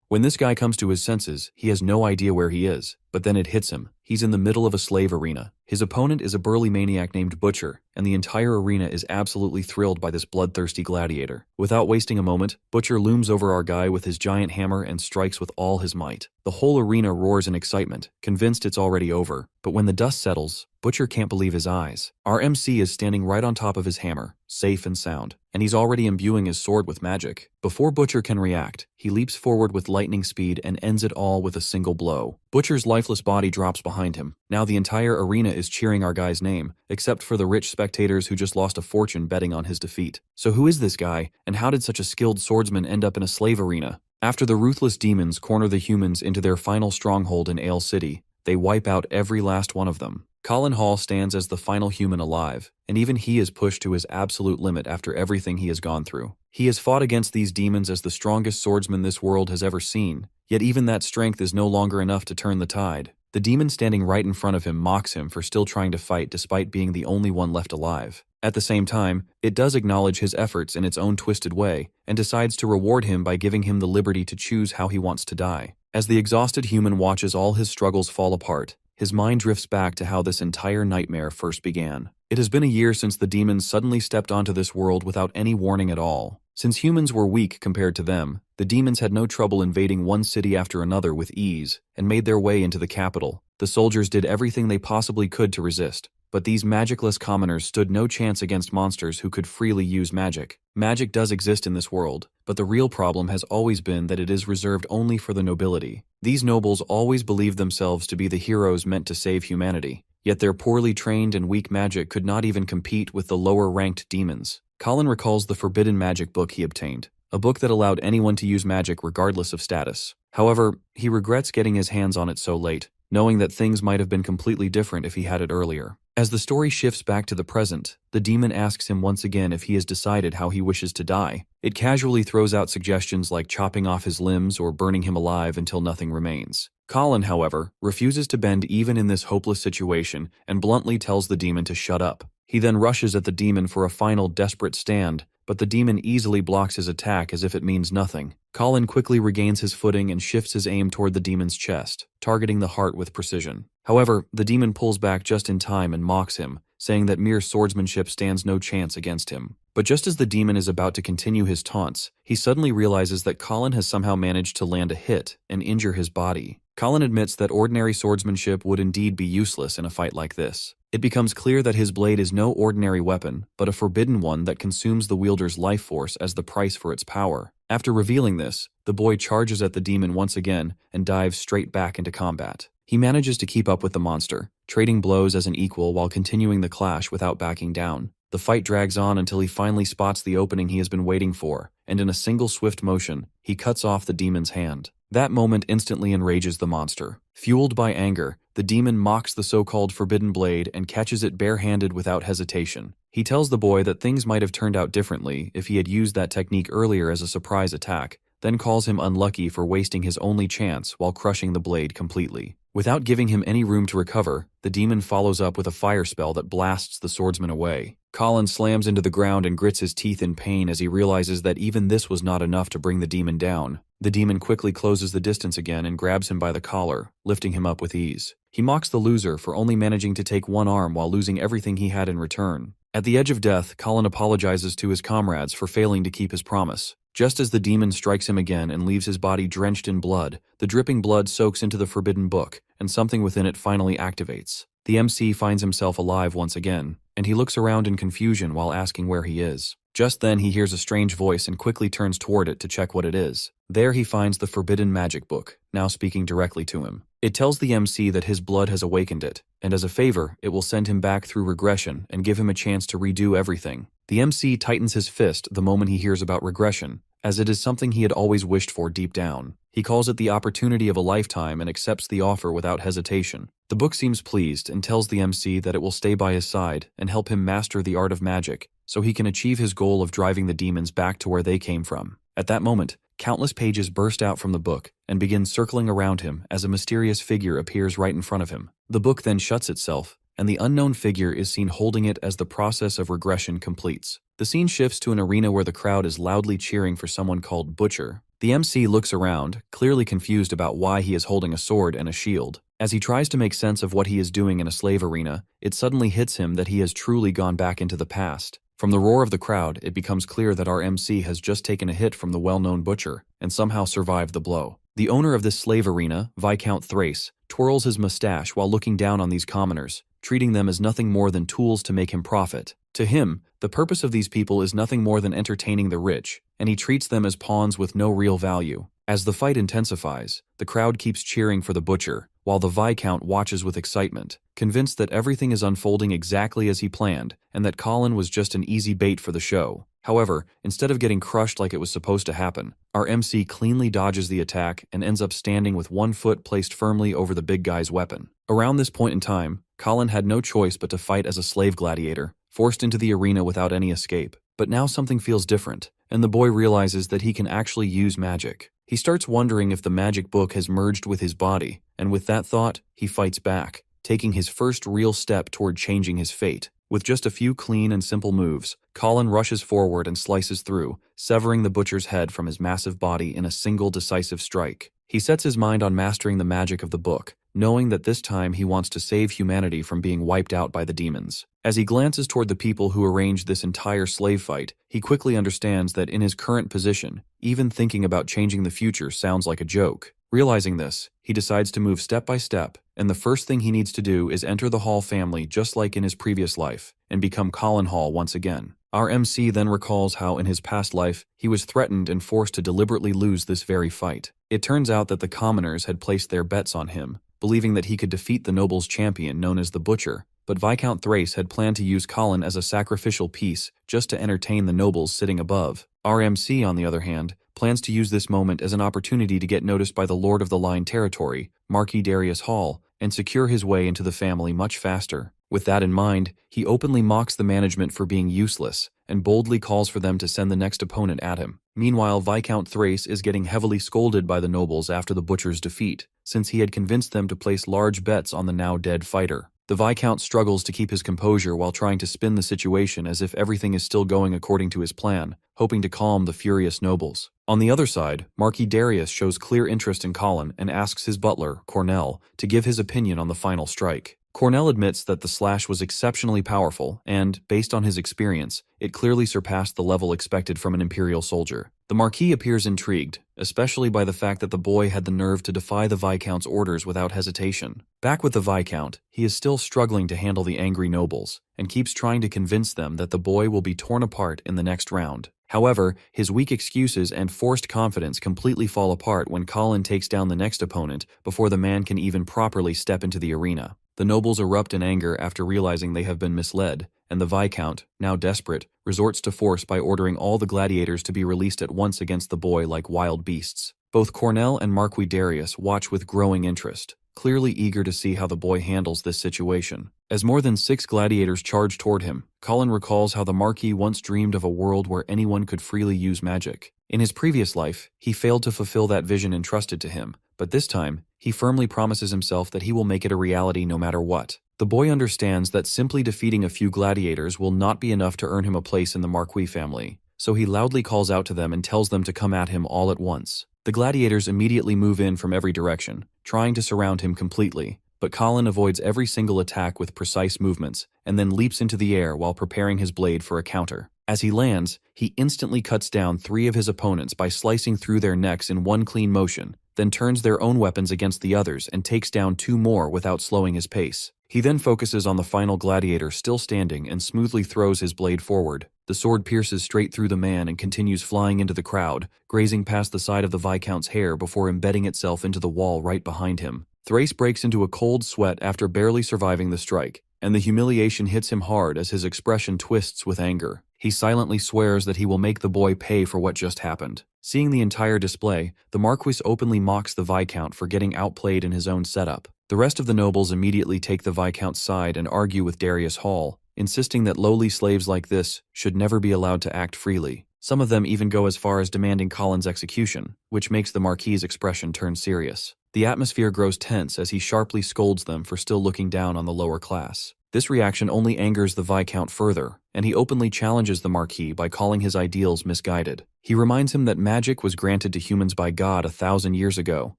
When this guy comes to his senses, he has no idea where he is, but then it hits him. He's in the middle of a slave arena. His opponent is a burly maniac named Butcher, and the entire arena is absolutely thrilled by this bloodthirsty gladiator. Without wasting a moment, Butcher looms over our guy with his giant hammer and strikes with all his might. The whole arena roars in excitement, convinced it's already over, but when the dust settles, Butcher can't believe his eyes. Our MC is standing right on top of his hammer, safe and sound, and he's already imbuing his sword with magic. Before Butcher can react, he leaps forward with lightning speed and ends it all with a single blow. Butcher's lifeless body drops behind him. Now the entire arena is cheering our guy's name, except for the rich spectators who just lost a fortune betting on his defeat. So who is this guy, and how did such a skilled swordsman end up in a slave arena? After the ruthless demons corner the humans into their final stronghold in Ale City, they wipe out every last one of them. Colin Hall stands as the final human alive, and even he is pushed to his absolute limit after everything he has gone through. He has fought against these demons as the strongest swordsman this world has ever seen, yet even that strength is no longer enough to turn the tide. The demon standing right in front of him mocks him for still trying to fight despite being the only one left alive. At the same time, it does acknowledge his efforts in its own twisted way, and decides to reward him by giving him the liberty to choose how he wants to die. As the exhausted human watches all his struggles fall apart, his mind drifts back to how this entire nightmare first began. It has been a year since the demons suddenly stepped onto this world without any warning at all. Since humans were weak compared to them, the demons had no trouble invading one city after another with ease, and made their way into the capital. The soldiers did everything they possibly could to resist, but these magicless commoners stood no chance against monsters who could freely use magic. Magic does exist in this world, but the real problem has always been that it is reserved only for the nobility. These nobles always believed themselves to be the heroes meant to save humanity, yet their poorly trained and weak magic could not even compete with the lower-ranked demons. Colin recalls the forbidden magic book he obtained, a book that allowed anyone to use magic regardless of status. However, he regrets getting his hands on it so late, knowing that things might have been completely different if he had it earlier. As the story shifts back to the present, the demon asks him once again if he has decided how he wishes to die. It casually throws out suggestions like chopping off his limbs or burning him alive until nothing remains. Colin, however, refuses to bend even in this hopeless situation and bluntly tells the demon to shut up. He then rushes at the demon for a final desperate stand, but the demon easily blocks his attack as if it means nothing. Colin quickly regains his footing and shifts his aim toward the demon's chest, targeting the heart with precision. However, the demon pulls back just in time and mocks him, saying that mere swordsmanship stands no chance against him. But just as the demon is about to continue his taunts, he suddenly realizes that Colin has somehow managed to land a hit and injure his body. Colin admits that ordinary swordsmanship would indeed be useless in a fight like this. It becomes clear that his blade is no ordinary weapon, but a forbidden one that consumes the wielder's life force as the price for its power. After revealing this, the boy charges at the demon once again and dives straight back into combat. He manages to keep up with the monster, trading blows as an equal while continuing the clash without backing down. The fight drags on until he finally spots the opening he has been waiting for, and in a single swift motion, he cuts off the demon's hand. That moment instantly enrages the monster. Fueled by anger, the demon mocks the so-called forbidden blade and catches it barehanded without hesitation. He tells the boy that things might have turned out differently if he had used that technique earlier as a surprise attack, then calls him unlucky for wasting his only chance while crushing the blade completely. Without giving him any room to recover, the demon follows up with a fire spell that blasts the swordsman away. Colin slams into the ground and grits his teeth in pain as he realizes that even this was not enough to bring the demon down. The demon quickly closes the distance again and grabs him by the collar, lifting him up with ease. He mocks the loser for only managing to take one arm while losing everything he had in return. At the edge of death, Colin apologizes to his comrades for failing to keep his promise. Just as the demon strikes him again and leaves his body drenched in blood, the dripping blood soaks into the forbidden book, and something within it finally activates. The MC finds himself alive once again, and he looks around in confusion while asking where he is. Just then he hears a strange voice and quickly turns toward it to check what it is. There he finds the forbidden magic book, now speaking directly to him. It tells the MC that his blood has awakened it, and as a favor, it will send him back through regression and give him a chance to redo everything. The MC tightens his fist the moment he hears about regression, as it is something he had always wished for deep down. He calls it the opportunity of a lifetime and accepts the offer without hesitation. The book seems pleased and tells the MC that it will stay by his side and help him master the art of magic, so he can achieve his goal of driving the demons back to where they came from. At that moment, countless pages burst out from the book and begin circling around him as a mysterious figure appears right in front of him. The book then shuts itself, and the unknown figure is seen holding it as the process of regression completes. The scene shifts to an arena where the crowd is loudly cheering for someone called Butcher, The MC looks around, clearly confused about why he is holding a sword and a shield. As he tries to make sense of what he is doing in a slave arena, it suddenly hits him that he has truly gone back into the past. From the roar of the crowd, it becomes clear that our MC has just taken a hit from the well-known butcher, and somehow survived the blow. The owner of this slave arena, Viscount Thrace, twirls his mustache while looking down on these commoners, treating them as nothing more than tools to make him profit. To him, the purpose of these people is nothing more than entertaining the rich, and he treats them as pawns with no real value. As the fight intensifies, the crowd keeps cheering for the butcher, while the Viscount watches with excitement, convinced that everything is unfolding exactly as he planned, and that Colin was just an easy bait for the show. However, instead of getting crushed like it was supposed to happen, our MC cleanly dodges the attack and ends up standing with one foot placed firmly over the big guy's weapon. Around this point in time, Colin had no choice but to fight as a slave gladiator, forced into the arena without any escape. But now something feels different, and the boy realizes that he can actually use magic. He starts wondering if the magic book has merged with his body, and with that thought, he fights back, taking his first real step toward changing his fate. With just a few clean and simple moves, Colin rushes forward and slices through, severing the butcher's head from his massive body in a single decisive strike. He sets his mind on mastering the magic of the book, knowing that this time he wants to save humanity from being wiped out by the demons. As he glances toward the people who arranged this entire slave fight, he quickly understands that in his current position, even thinking about changing the future sounds like a joke. Realizing this, he decides to move step by step, and the first thing he needs to do is enter the Hall family just like in his previous life, and become Colin Hall once again. Our MC then recalls how in his past life, he was threatened and forced to deliberately lose this very fight. It turns out that the commoners had placed their bets on him, believing that he could defeat the nobles' champion known as the Butcher, but Viscount Thrace had planned to use Colin as a sacrificial piece just to entertain the nobles sitting above. Our MC, on the other hand, plans to use this moment as an opportunity to get noticed by the Lord of the Line territory, Marquis Darius Hall, and secure his way into the family much faster. With that in mind, he openly mocks the management for being useless, and boldly calls for them to send the next opponent at him. Meanwhile, Viscount Thrace is getting heavily scolded by the nobles after the Butcher's defeat, since he had convinced them to place large bets on the now-dead fighter. The Viscount struggles to keep his composure while trying to spin the situation as if everything is still going according to his plan, hoping to calm the furious nobles. On the other side, Marquis Darius shows clear interest in Colin and asks his butler, Cornell, to give his opinion on the final strike. Cornell admits that the slash was exceptionally powerful and, based on his experience, it clearly surpassed the level expected from an Imperial soldier. The Marquis appears intrigued, especially by the fact that the boy had the nerve to defy the Viscount's orders without hesitation. Back with the Viscount, he is still struggling to handle the angry nobles, and keeps trying to convince them that the boy will be torn apart in the next round. However, his weak excuses and forced confidence completely fall apart when Colin takes down the next opponent before the man can even properly step into the arena. The nobles erupt in anger after realizing they have been misled, and the Viscount, now desperate, resorts to force by ordering all the gladiators to be released at once against the boy like wild beasts. Both Cornell and Marquis Darius watch with growing interest, clearly eager to see how the boy handles this situation. As more than 6 gladiators charge toward him, Colin recalls how the Marquis once dreamed of a world where anyone could freely use magic. In his previous life, he failed to fulfill that vision entrusted to him, but this time, he firmly promises himself that he will make it a reality no matter what. The boy understands that simply defeating a few gladiators will not be enough to earn him a place in the Marquis family, so he loudly calls out to them and tells them to come at him all at once. The gladiators immediately move in from every direction, trying to surround him completely, but Colin avoids every single attack with precise movements, and then leaps into the air while preparing his blade for a counter. As he lands, he instantly cuts down 3 of his opponents by slicing through their necks in one clean motion, then turns their own weapons against the others and takes down 2 more without slowing his pace. He then focuses on the final gladiator still standing and smoothly throws his blade forward. The sword pierces straight through the man and continues flying into the crowd, grazing past the side of the Viscount's hair before embedding itself into the wall right behind him. Thrace breaks into a cold sweat after barely surviving the strike, and the humiliation hits him hard as his expression twists with anger. He silently swears that he will make the boy pay for what just happened. Seeing the entire display, the Marquis openly mocks the Viscount for getting outplayed in his own setup. The rest of the nobles immediately take the Viscount's side and argue with Darius Hall, insisting that lowly slaves like this should never be allowed to act freely. Some of them even go as far as demanding Colin's execution, which makes the Marquis's expression turn serious. The atmosphere grows tense as he sharply scolds them for still looking down on the lower class. This reaction only angers the Viscount further, and he openly challenges the Marquis by calling his ideals misguided. He reminds him that magic was granted to humans by God 1,000 years ago,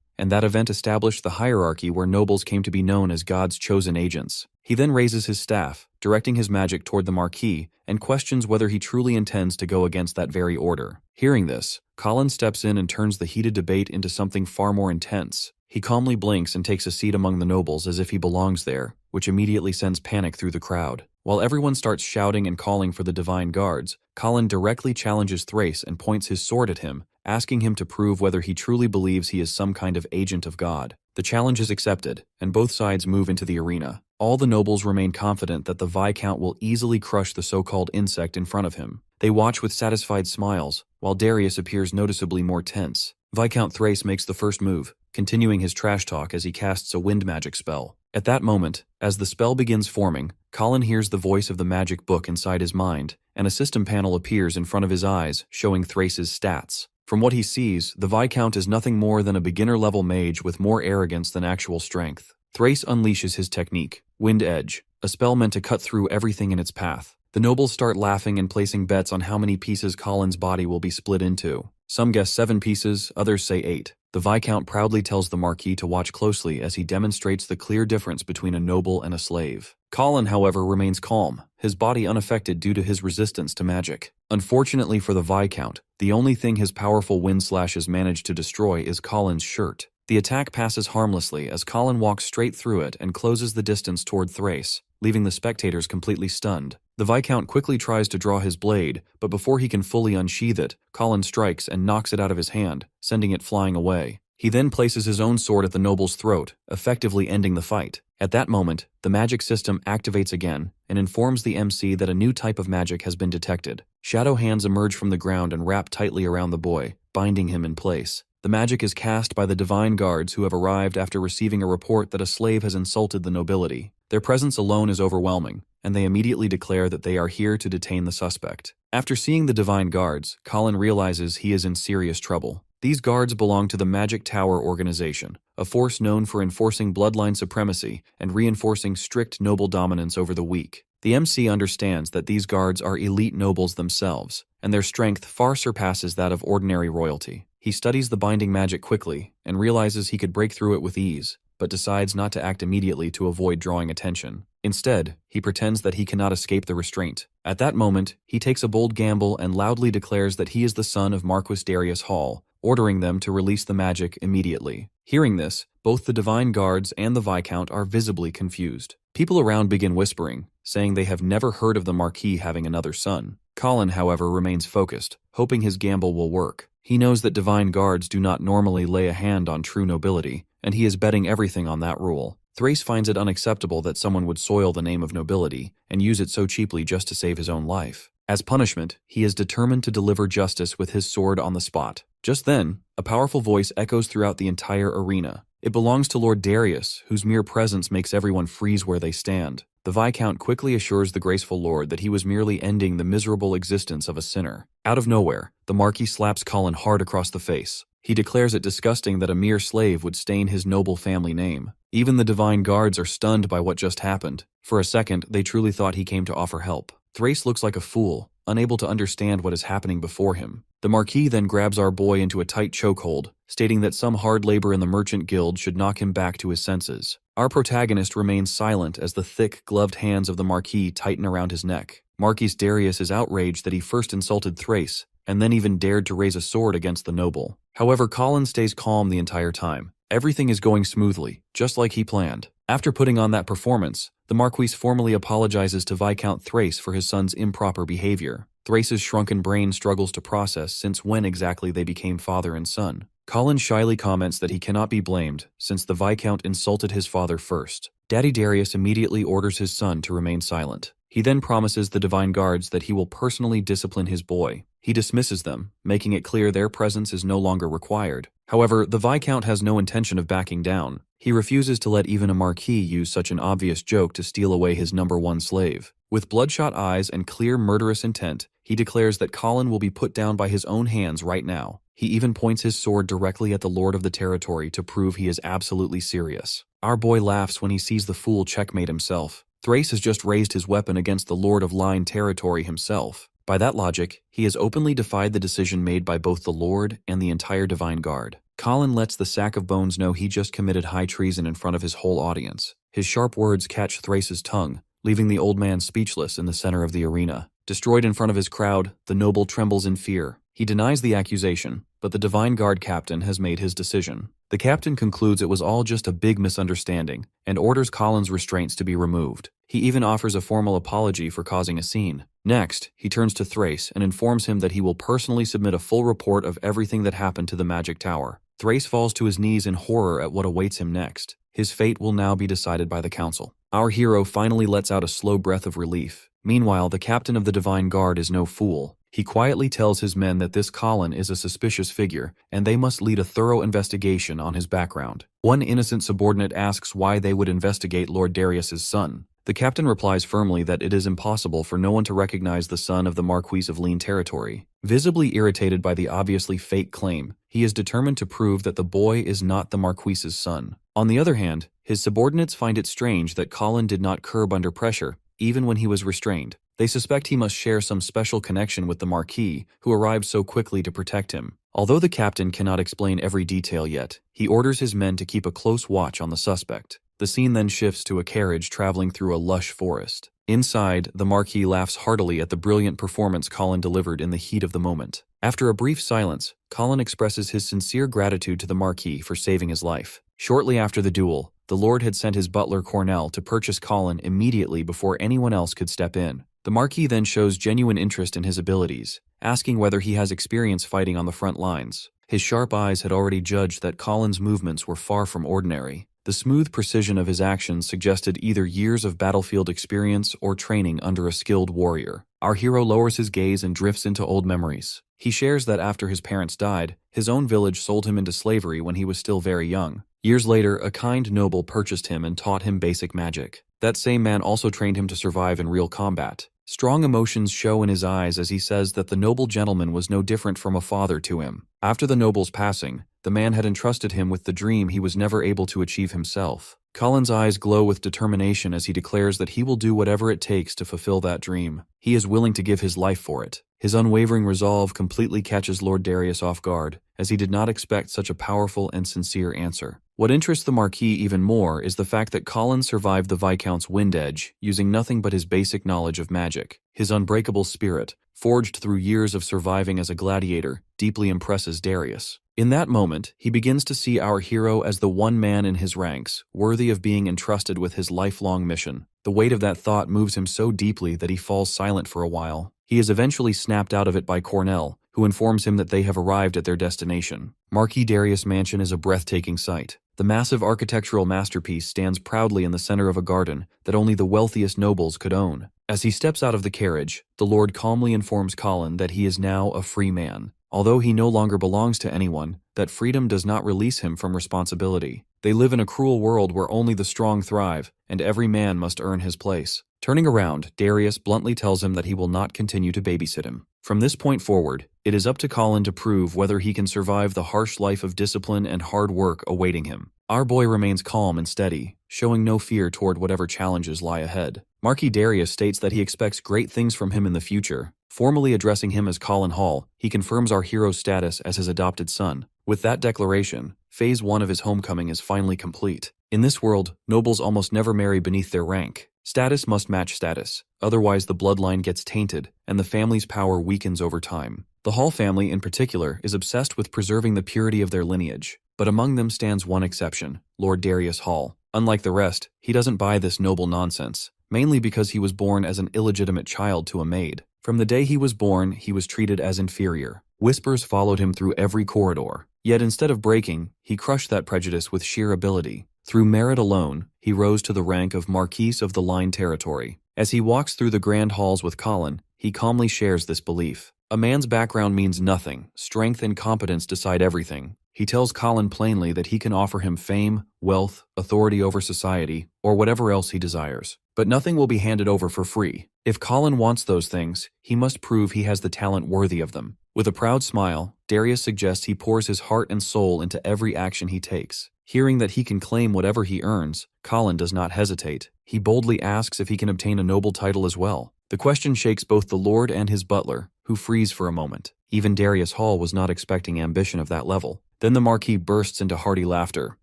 and that event established the hierarchy where nobles came to be known as God's chosen agents. He then raises his staff, directing his magic toward the Marquis, and questions whether he truly intends to go against that very order. Hearing this, Colin steps in and turns the heated debate into something far more intense. He calmly blinks and takes a seat among the nobles as if he belongs there, which immediately sends panic through the crowd. While everyone starts shouting and calling for the Divine Guards, Colin directly challenges Thrace and points his sword at him, asking him to prove whether he truly believes he is some kind of agent of God. The challenge is accepted, and both sides move into the arena. All the nobles remain confident that the Viscount will easily crush the so-called insect in front of him. They watch with satisfied smiles, while Darius appears noticeably more tense. Viscount Thrace makes the first move, continuing his trash talk as he casts a wind magic spell. At that moment, as the spell begins forming, Colin hears the voice of the magic book inside his mind, and a system panel appears in front of his eyes, showing Thrace's stats. From what he sees, the Viscount is nothing more than a beginner-level mage with more arrogance than actual strength. Thrace unleashes his technique, Wind Edge, a spell meant to cut through everything in its path. The nobles start laughing and placing bets on how many pieces Colin's body will be split into. Some guess 7 pieces, others say 8. The Viscount proudly tells the Marquis to watch closely as he demonstrates the clear difference between a noble and a slave. Colin, however, remains calm, his body unaffected due to his resistance to magic. Unfortunately for the Viscount, the only thing his powerful wind slashes manage to destroy is Colin's shirt. The attack passes harmlessly as Colin walks straight through it and closes the distance toward Thrace, leaving the spectators completely stunned. The Viscount quickly tries to draw his blade, but before he can fully unsheath it, Colin strikes and knocks it out of his hand, sending it flying away. He then places his own sword at the noble's throat, effectively ending the fight. At that moment, the magic system activates again and informs the MC that a new type of magic has been detected. Shadow hands emerge from the ground and wrap tightly around the boy, binding him in place. The magic is cast by the Divine Guards who have arrived after receiving a report that a slave has insulted the nobility. Their presence alone is overwhelming, and they immediately declare that they are here to detain the suspect. After seeing the Divine Guards, Colin realizes he is in serious trouble. These guards belong to the Magic Tower organization, a force known for enforcing bloodline supremacy and reinforcing strict noble dominance over the weak. The MC understands that these guards are elite nobles themselves, and their strength far surpasses that of ordinary royalty. He studies the binding magic quickly and realizes he could break through it with ease, but decides not to act immediately to avoid drawing attention. Instead, he pretends that he cannot escape the restraint. At that moment, he takes a bold gamble and loudly declares that he is the son of Marquis Darius Hall, ordering them to release the magic immediately. Hearing this, both the Divine Guards and the Viscount are visibly confused. People around begin whispering, saying they have never heard of the Marquis having another son. Colin, however, remains focused, hoping his gamble will work. He knows that Divine Guards do not normally lay a hand on true nobility, and he is betting everything on that rule. Thrace finds it unacceptable that someone would soil the name of nobility and use it so cheaply just to save his own life. As punishment, he is determined to deliver justice with his sword on the spot. Just then, a powerful voice echoes throughout the entire arena. It belongs to Lord Darius, whose mere presence makes everyone freeze where they stand. The Viscount quickly assures the graceful lord that he was merely ending the miserable existence of a sinner. Out of nowhere, the Marquis slaps Colin hard across the face. He declares it disgusting that a mere slave would stain his noble family name. Even the Divine Guards are stunned by what just happened. For a second, they truly thought he came to offer help. Thrace looks like a fool, unable to understand what is happening before him. The Marquis then grabs our boy into a tight chokehold, stating that some hard labor in the Merchant Guild should knock him back to his senses. Our protagonist remains silent as the thick, gloved hands of the Marquis tighten around his neck. Marquis Darius is outraged that he first insulted Thrace, and then even dared to raise a sword against the noble. However, Colin stays calm the entire time. Everything is going smoothly, just like he planned. After putting on that performance, the Marquis formally apologizes to Viscount Thrace for his son's improper behavior. Thrace's shrunken brain struggles to process since when exactly they became father and son. Colin shyly comments that he cannot be blamed, since the Viscount insulted his father first. Daddy Darius immediately orders his son to remain silent. He then promises the Divine Guards that he will personally discipline his boy. He dismisses them, making it clear their presence is no longer required. However, the Viscount has no intention of backing down. He refuses to let even a Marquis use such an obvious joke to steal away his #1 slave. With bloodshot eyes and clear murderous intent, he declares that Colin will be put down by his own hands right now. He even points his sword directly at the lord of the territory to prove he is absolutely serious. Our boy laughs when he sees the fool checkmate himself. Thrace has just raised his weapon against the lord of Line territory himself. By that logic, he has openly defied the decision made by both the lord and the entire Divine Guard. Colin lets the sack of bones know he just committed high treason in front of his whole audience. His sharp words catch Thrace's tongue, leaving the old man speechless in the center of the arena. Destroyed in front of his crowd, the noble trembles in fear. He denies the accusation, but the Divine Guard captain has made his decision. The captain concludes it was all just a big misunderstanding and orders Colin's restraints to be removed. He even offers a formal apology for causing a scene. Next, he turns to Thrace and informs him that he will personally submit a full report of everything that happened to the magic tower. Thrace falls to his knees in horror at what awaits him next. His fate will now be decided by the council. Our hero finally lets out a slow breath of relief. Meanwhile, the captain of the Divine Guard is no fool. He quietly tells his men that this Colin is a suspicious figure, and they must lead a thorough investigation on his background. One innocent subordinate asks why they would investigate Lord Darius's son. The captain replies firmly that it is impossible for no one to recognize the son of the Marquis of Lean territory. Visibly irritated by the obviously fake claim, he is determined to prove that the boy is not the Marquis's son. On the other hand, his subordinates find it strange that Colin did not curb under pressure, even when he was restrained. They suspect he must share some special connection with the Marquis, who arrived so quickly to protect him. Although the captain cannot explain every detail yet, he orders his men to keep a close watch on the suspect. The scene then shifts to a carriage traveling through a lush forest. Inside, the Marquis laughs heartily at the brilliant performance Colin delivered in the heat of the moment. After a brief silence, Colin expresses his sincere gratitude to the Marquis for saving his life. Shortly after the duel, the Lord had sent his butler Cornell to purchase Colin immediately before anyone else could step in. The Marquis then shows genuine interest in his abilities, asking whether he has experience fighting on the front lines. His sharp eyes had already judged that Colin's movements were far from ordinary. The smooth precision of his actions suggested either years of battlefield experience or training under a skilled warrior. Our hero lowers his gaze and drifts into old memories. He shares that after his parents died, his own village sold him into slavery when he was still very young. Years later, a kind noble purchased him and taught him basic magic. That same man also trained him to survive in real combat. Strong emotions show in his eyes as he says that the noble gentleman was no different from a father to him. After the noble's passing, the man had entrusted him with the dream he was never able to achieve himself. Colin's eyes glow with determination as he declares that he will do whatever it takes to fulfill that dream. He is willing to give his life for it. His unwavering resolve completely catches Lord Darius off guard, as he did not expect such a powerful and sincere answer. What interests the Marquis even more is the fact that Colin survived the Viscount's wind edge, using nothing but his basic knowledge of magic. His unbreakable spirit, forged through years of surviving as a gladiator, deeply impresses Darius. In that moment, he begins to see our hero as the one man in his ranks, worthy of being entrusted with his lifelong mission. The weight of that thought moves him so deeply that he falls silent for a while. He is eventually snapped out of it by Cornell, who informs him that they have arrived at their destination. Marquis Darius Mansion is a breathtaking sight. The massive architectural masterpiece stands proudly in the center of a garden that only the wealthiest nobles could own. As he steps out of the carriage, the Lord calmly informs Colin that he is now a free man. Although he no longer belongs to anyone, that freedom does not release him from responsibility. They live in a cruel world where only the strong thrive, and every man must earn his place. Turning around, Darius bluntly tells him that he will not continue to babysit him. From this point forward, it is up to Colin to prove whether he can survive the harsh life of discipline and hard work awaiting him. Our boy remains calm and steady, showing no fear toward whatever challenges lie ahead. Marquis Darius states that he expects great things from him in the future. Formally addressing him as Colin Hall, he confirms our hero's status as his adopted son. With that declaration, Phase 1 of his homecoming is finally complete. In this world, nobles almost never marry beneath their rank. Status must match status, otherwise the bloodline gets tainted, and the family's power weakens over time. The Hall family, in particular, is obsessed with preserving the purity of their lineage. But among them stands one exception, Lord Darius Hall. Unlike the rest, he doesn't buy this noble nonsense, mainly because he was born as an illegitimate child to a maid. From the day he was born, he was treated as inferior. Whispers followed him through every corridor. Yet instead of breaking, he crushed that prejudice with sheer ability. Through merit alone, he rose to the rank of Marquis of the Line territory. As he walks through the grand halls with Colin, he calmly shares this belief. A man's background means nothing. Strength and competence decide everything. He tells Colin plainly that he can offer him fame, wealth, authority over society, or whatever else he desires. but nothing will be handed over for free. If Colin wants those things, he must prove he has the talent worthy of them. With a proud smile, Darius suggests he pours his heart and soul into every action he takes. Hearing that he can claim whatever he earns, Colin does not hesitate. He boldly asks if he can obtain a noble title as well. The question shakes both the Lord and his butler, who freeze for a moment. Even Darius Hall was not expecting ambition of that level. Then the Marquis bursts into hearty laughter.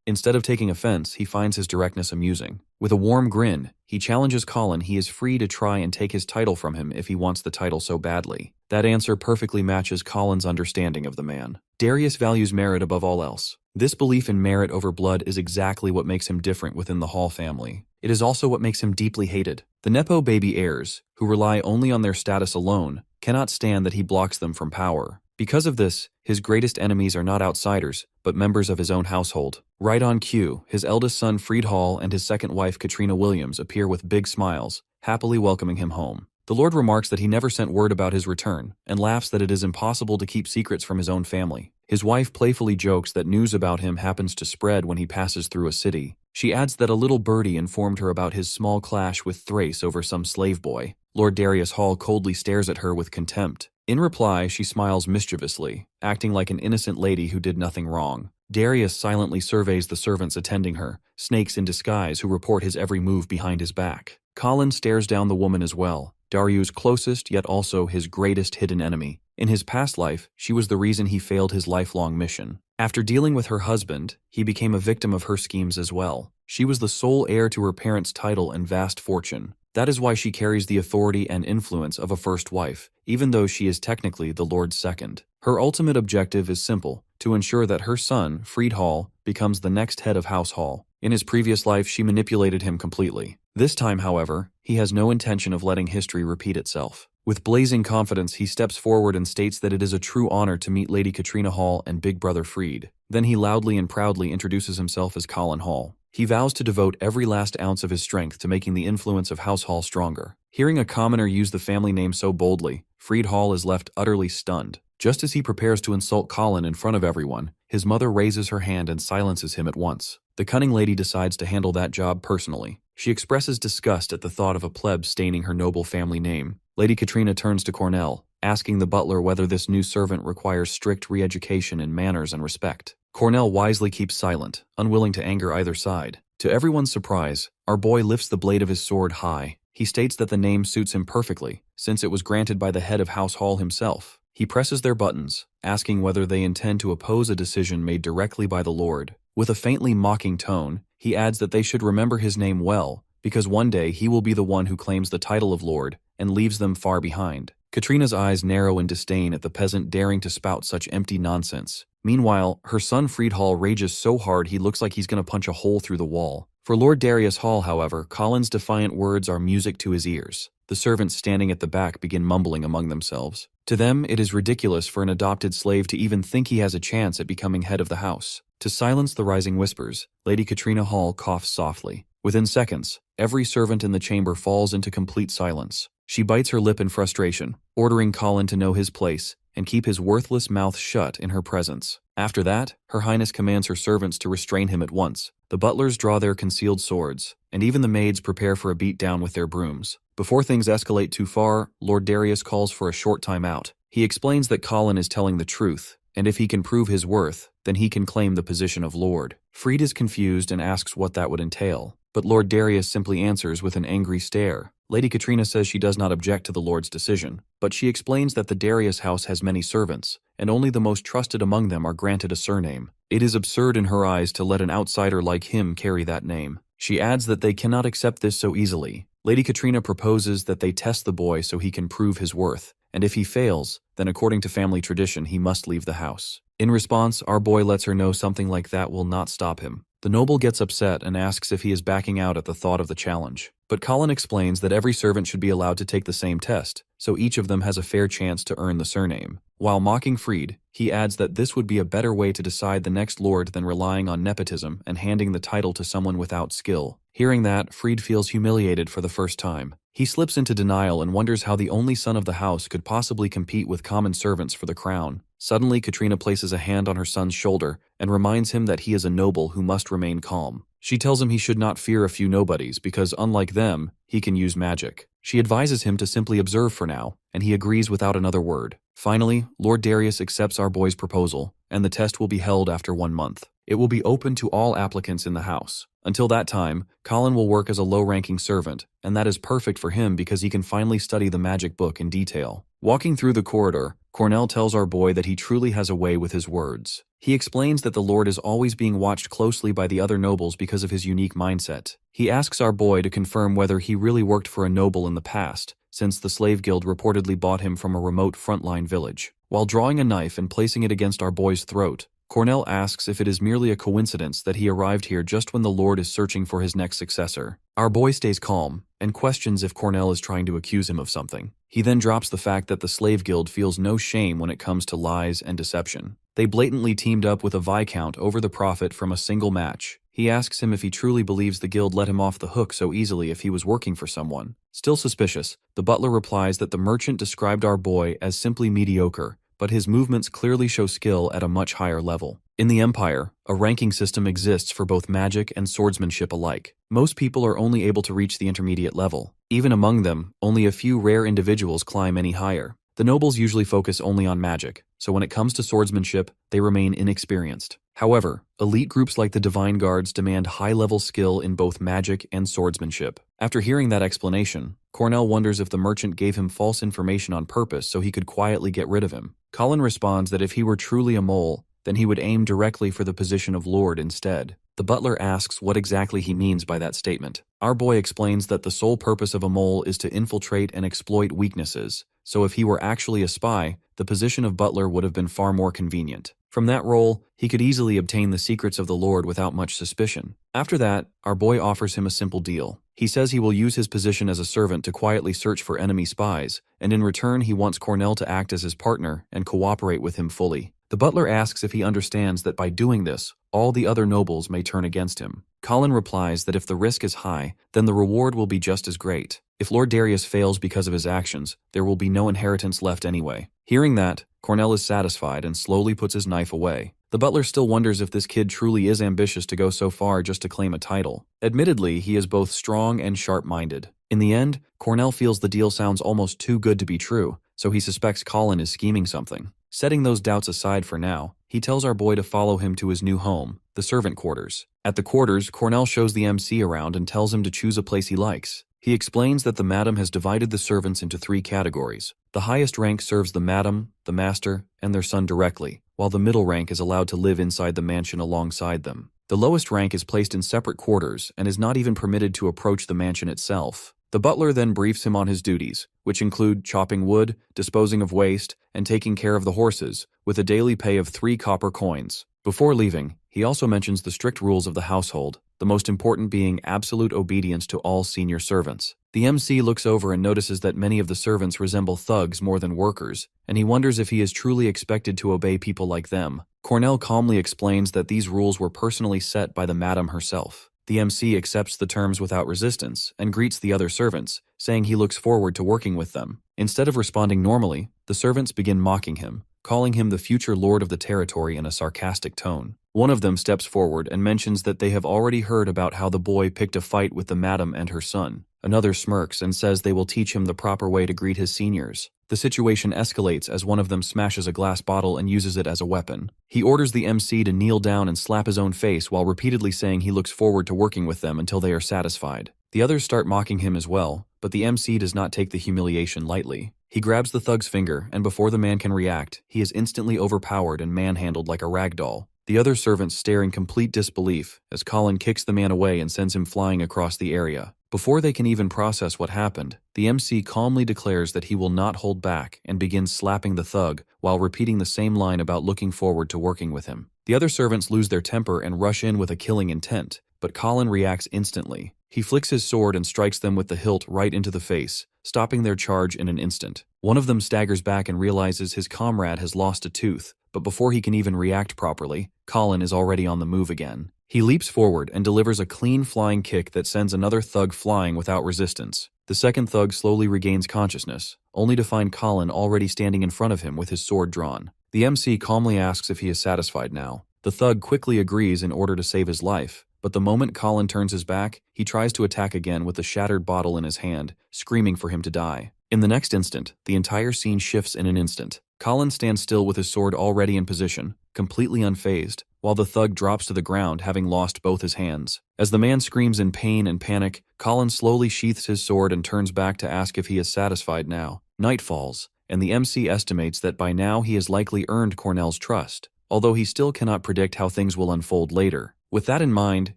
Instead of taking offense, he finds his directness amusing. With a warm grin, he challenges Colin he is free to try and take his title from him if he wants the title so badly. That answer perfectly matches Colin's understanding of the man. Darius values merit above all else. This belief in merit over blood is exactly what makes him different within the Hall family. It is also what makes him deeply hated. The Nepo baby heirs, who rely only on their status alone, cannot stand that he blocks them from power. Because of this, his greatest enemies are not outsiders, but members of his own household. Right on cue, his eldest son Freed Hall and his second wife Katrina Williams appear with big smiles, happily welcoming him home. The Lord remarks that he never sent word about his return, and laughs that it is impossible to keep secrets from his own family. His wife playfully jokes that news about him happens to spread when he passes through a city. She adds that a little birdie informed her about his small clash with Thrace over some slave boy. Lord Darius Hall coldly stares at her with contempt. In reply, she smiles mischievously, acting like an innocent lady who did nothing wrong. Darius silently surveys the servants attending her, snakes in disguise who report his every move behind his back. Colin stares down the woman as well, Daryu's closest yet also his greatest hidden enemy. In his past life, she was the reason he failed his lifelong mission. After dealing with her husband, he became a victim of her schemes as well. She was the sole heir to her parents' title and vast fortune. That is why she carries the authority and influence of a first wife, even though she is technically the Lord's second. Her ultimate objective is simple, to ensure that her son, Freed Hall, becomes the next head of House Hall. In his previous life, she manipulated him completely. This time, however, he has no intention of letting history repeat itself. With blazing confidence, he steps forward and states that it is a true honor to meet Lady Katrina Hall and Big Brother Freed. Then he loudly and proudly introduces himself as Colin Hall. He vows to devote every last ounce of his strength to making the influence of House Hall stronger. Hearing a commoner use the family name so boldly, Freed Hall is left utterly stunned. Just as he prepares to insult Colin in front of everyone, his mother raises her hand and silences him at once. The cunning lady decides to handle that job personally. She expresses disgust at the thought of a pleb staining her noble family name. Lady Katrina turns to Cornell, asking the butler whether this new servant requires strict re-education in manners and respect. Cornell wisely keeps silent, unwilling to anger either side. To everyone's surprise, our boy lifts the blade of his sword high. He states that the name suits him perfectly, since it was granted by the head of House Hall himself. He presses their buttons, asking whether they intend to oppose a decision made directly by the Lord. With a faintly mocking tone, he adds that they should remember his name well, because one day he will be the one who claims the title of Lord and leaves them far behind. Katrina's eyes narrow in disdain at the peasant daring to spout such empty nonsense. Meanwhile, her son Freed Hall rages so hard he looks like he's going to punch a hole through the wall. For Lord Darius Hall, however, Colin's defiant words are music to his ears. The servants standing at the back begin mumbling among themselves. To them, it is ridiculous for an adopted slave to even think he has a chance at becoming head of the house. To silence the rising whispers, Lady Katrina Hall coughs softly. Within seconds, every servant in the chamber falls into complete silence. She bites her lip in frustration, ordering Colin to know his place and keep his worthless mouth shut in her presence. After that, Her Highness commands her servants to restrain him at once. The butlers draw their concealed swords, and even the maids prepare for a beatdown with their brooms. Before things escalate too far, Lord Darius calls for a short time out. He explains that Colin is telling the truth, and if he can prove his worth, then he can claim the position of Lord. Freed is confused and asks what that would entail, but Lord Darius simply answers with an angry stare. Lady Katrina says she does not object to the Lord's decision, but she explains that the Darius house has many servants, and only the most trusted among them are granted a surname. It is absurd in her eyes to let an outsider like him carry that name. She adds that they cannot accept this so easily. Lady Katrina proposes that they test the boy so he can prove his worth, and if he fails, then according to family tradition he must leave the house. In response, our boy lets her know something like that will not stop him. The noble gets upset and asks if he is backing out at the thought of the challenge. But Colin explains that every servant should be allowed to take the same test, so each of them has a fair chance to earn the surname. While mocking Freed, he adds that this would be a better way to decide the next lord than relying on nepotism and handing the title to someone without skill. Hearing that, Freed feels humiliated for the first time. He slips into denial and wonders how the only son of the house could possibly compete with common servants for the crown. Suddenly, Katrina places a hand on her son's shoulder and reminds him that he is a noble who must remain calm. She tells him he should not fear a few nobodies because, unlike them, he can use magic. She advises him to simply observe for now, and he agrees without another word. Finally, Lord Darius accepts our boy's proposal, and the test will be held after 1 month. It will be open to all applicants in the house. Until that time, Colin will work as a low-ranking servant, and that is perfect for him because he can finally study the magic book in detail. Walking through the corridor, Cornell tells our boy that he truly has a way with his words. He explains that the Lord is always being watched closely by the other nobles because of his unique mindset. He asks our boy to confirm whether he really worked for a noble in the past, since the slave guild reportedly bought him from a remote frontline village. While drawing a knife and placing it against our boy's throat, Cornell asks if it is merely a coincidence that he arrived here just when the Lord is searching for his next successor. Our boy stays calm and questions if Cornell is trying to accuse him of something. He then drops the fact that the slave guild feels no shame when it comes to lies and deception. They blatantly teamed up with a viscount over the profit from a single match. He asks him if he truly believes the guild let him off the hook so easily if he was working for someone. Still suspicious, the butler replies that the merchant described our boy as simply mediocre, but his movements clearly show skill at a much higher level. In the Empire, a ranking system exists for both magic and swordsmanship alike. Most people are only able to reach the intermediate level. Even among them, only a few rare individuals climb any higher. The nobles usually focus only on magic, so when it comes to swordsmanship, they remain inexperienced. However, elite groups like the Divine Guards demand high-level skill in both magic and swordsmanship. After hearing that explanation, Cornell wonders if the merchant gave him false information on purpose so he could quietly get rid of him. Colin responds that if he were truly a mole, then he would aim directly for the position of Lord instead. The butler asks what exactly he means by that statement. Our boy explains that the sole purpose of a mole is to infiltrate and exploit weaknesses, so if he were actually a spy, the position of butler would have been far more convenient. From that role, he could easily obtain the secrets of the Lord without much suspicion. After that, our boy offers him a simple deal. He says he will use his position as a servant to quietly search for enemy spies, and in return he wants Cornell to act as his partner and cooperate with him fully. The butler asks if he understands that by doing this, all the other nobles may turn against him. Colin replies that if the risk is high, then the reward will be just as great. If Lord Darius fails because of his actions, there will be no inheritance left anyway. Hearing that, Cornell is satisfied and slowly puts his knife away. The butler still wonders if this kid truly is ambitious to go so far just to claim a title. Admittedly, he is both strong and sharp-minded. In the end, Cornell feels the deal sounds almost too good to be true, so he suspects Colin is scheming something. Setting those doubts aside for now, he tells our boy to follow him to his new home, the servant quarters. At the quarters, Cornell shows the MC around and tells him to choose a place he likes. He explains that the madam has divided the servants into 3 categories. The highest rank serves the madam, the master, and their son directly, while the middle rank is allowed to live inside the mansion alongside them. The lowest rank is placed in separate quarters and is not even permitted to approach the mansion itself. The butler then briefs him on his duties, which include chopping wood, disposing of waste, and taking care of the horses, with a daily pay of 3 copper coins. Before leaving, he also mentions the strict rules of the household, the most important being absolute obedience to all senior servants. The MC looks over and notices that many of the servants resemble thugs more than workers, and he wonders if he is truly expected to obey people like them. Cornell calmly explains that these rules were personally set by the madam herself. The MC accepts the terms without resistance and greets the other servants, saying he looks forward to working with them. Instead of responding normally, the servants begin mocking him, calling him the future lord of the territory in a sarcastic tone. One of them steps forward and mentions that they have already heard about how the boy picked a fight with the madam and her son. Another smirks and says they will teach him the proper way to greet his seniors. The situation escalates as one of them smashes a glass bottle and uses it as a weapon. He orders the MC to kneel down and slap his own face while repeatedly saying he looks forward to working with them until they are satisfied. The others start mocking him as well, but the MC does not take the humiliation lightly. He grabs the thug's finger, and before the man can react, he is instantly overpowered and manhandled like a rag doll. The other servants stare in complete disbelief as Colin kicks the man away and sends him flying across the area. Before they can even process what happened, the MC calmly declares that he will not hold back and begins slapping the thug while repeating the same line about looking forward to working with him. The other servants lose their temper and rush in with a killing intent, but Colin reacts instantly. He flicks his sword and strikes them with the hilt right into the face, stopping their charge in an instant. One of them staggers back and realizes his comrade has lost a tooth, but before he can even react properly, Colin is already on the move again. He leaps forward and delivers a clean flying kick that sends another thug flying without resistance. The second thug slowly regains consciousness, only to find Colin already standing in front of him with his sword drawn. The MC calmly asks if he is satisfied now. The thug quickly agrees in order to save his life, but the moment Colin turns his back, he tries to attack again with the shattered bottle in his hand, screaming for him to die. In the next instant, the entire scene shifts in an instant. Colin stands still with his sword already in position, completely unfazed, while the thug drops to the ground having lost both his hands. As the man screams in pain and panic, Colin slowly sheaths his sword and turns back to ask if he is satisfied now. Night falls, and the MC estimates that by now he has likely earned Cornell's trust, although he still cannot predict how things will unfold later. With that in mind,